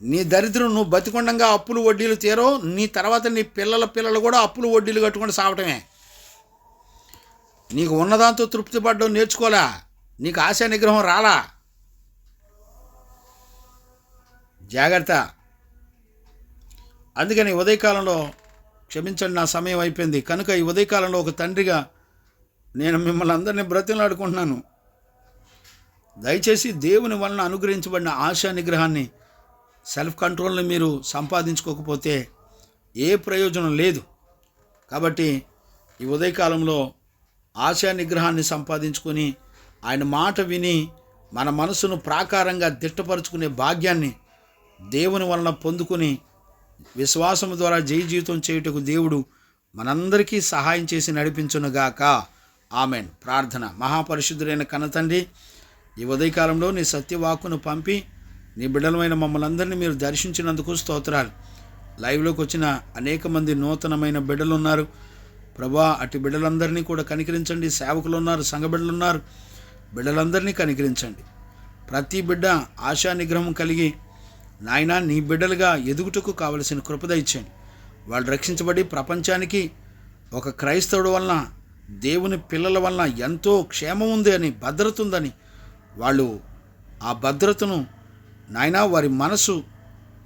నీ దరిద్రం నువ్వు బతికొండంగా అప్పులు వడ్డీలు తీరో, నీ తర్వాత నీ పిల్లలు కూడా అప్పులు వడ్డీలు కట్టుకొని సావటమే. నీకు ఉన్నదాంతో తృప్తి పడ్డం నేర్చుకోలే, నీకు ఆశా నిగ్రహం రాలా. జాగ్రత్త. అందుకని ఉదయకాలంలో, క్షమించండి నా సమయం అయిపోయింది కనుక, ఈ ఉదయకాలంలో ఒక తండ్రిగా నేను మిమ్మల్ని అందరినీ బ్రతిమలాడుకుంటున్నాను. దయచేసి దేవుని వలన అనుగ్రహించబడిన ఆశా నిగ్రహాన్ని, సెల్ఫ్ కంట్రోల్ని మీరు సంపాదించుకోకపోతే ఏ ప్రయోజనం లేదు. కాబట్టి ఈ ఉదయకాలంలో ఆశా నిగ్రహాన్ని సంపాదించుకొని ఆయన మాట విని మన మనసును ప్రాకారంగా దిట్టపరుచుకునే భాగ్యాన్ని దేవుని వలన పొందుకుని విశ్వాసం ద్వారా జయ జీవితం చేయుటకు దేవుడు మనందరికీ సహాయం చేసి నడిపించునుగాక. ఆమెన్. ప్రార్థన. మహాపరిశుద్ధుడైన కన్నతండ్రి, ఈ ఉదయకాలంలో నీ సత్యవాక్కును పంపి నీ బిడ్డలమైన మమ్మల్ని అందరినీ మీరు దర్శించినందుకు స్తోత్రాలు. లైవ్లోకి వచ్చిన అనేక మంది నూతనమైన బిడ్డలు ఉన్నారు ప్రభా, అటు బిడ్డలందరినీ కూడా కనికరించండి. సేవకులు ఉన్నారు, సంఘ బిడ్డలు ఉన్నారు, బిడ్డలందరినీ కనికరించండి. ప్రతి బిడ్డ ఆశా నిగ్రహం కలిగి నాయనా నీ బిడ్డలుగా ఎదుగుటకు కావలసిన కృపద ఇచ్చేయండి. వాళ్ళు రక్షించబడి ప్రపంచానికి ఒక క్రైస్తవుడు వలన, దేవుని పిల్లల వలన ఎంతో క్షేమం ఉంది అని, భద్రత ఉందని, వాళ్ళు ఆ భద్రతను నాయనా వారి మనసు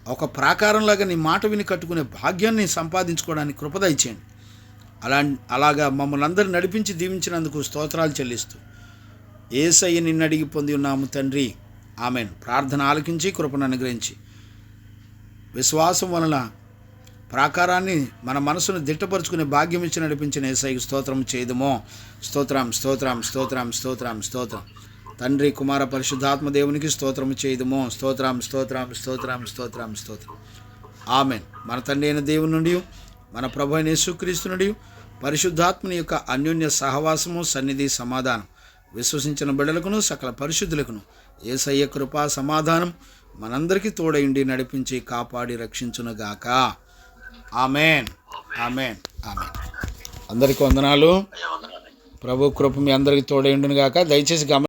ఒక ప్రాకారంలాగా నీ మాట విని కట్టుకునే భాగ్యాన్ని సంపాదించుకోవడానికి కృపద ఇచ్చేయండి. అలాగా మమ్మల్ని అందరూ నడిపించి దీవించినందుకు స్తోత్రాలు చెల్లిస్తూ యేసయ్య నిన్ను అడిగి పొంది ఉన్నాము తండ్రి. ఆమెన్. ప్రార్థన ఆలకించి కృపను అనుగ్రహించి విశ్వాసం వలన ప్రాకారాన్ని మన మనసును దిట్టపరుచుకునే భాగ్యం ఇచ్చి నడిపించిన యేసయ్యకు స్తోత్రం చేయదుమో. స్తోత్రం స్తోత్రం స్తోత్రం స్తోత్రం స్తోత్రం. తండ్రి కుమార పరిశుద్ధాత్మ దేవునికి స్తోత్రం చేయదుమో. స్తోత్రం స్తోత్రం స్తోత్రం స్తోత్రం స్తోత్రం. ఆమెన్. మన తండ్రి అయిన దేవుని నుండి, మన ప్రభు అయిన యేసుక్రీస్తు నుండి, పరిశుద్ధాత్మని యొక్క అన్యోన్య సహవాసము, సన్నిధి, సమాధానం విశ్వసించిన బిడ్డలకును సకల పరిశుద్ధులకును యేసయ్య కృపా సమాధానం మనందరికీ తోడైండి నడిపించి కాపాడి రక్షించునుగాక. ఆమెన్. ఆమెన్. ఆమెన్. అందరికీ వందనాలు. ప్రభు కృప మీ అందరికీ తోడైండునుగాక. దయచేసి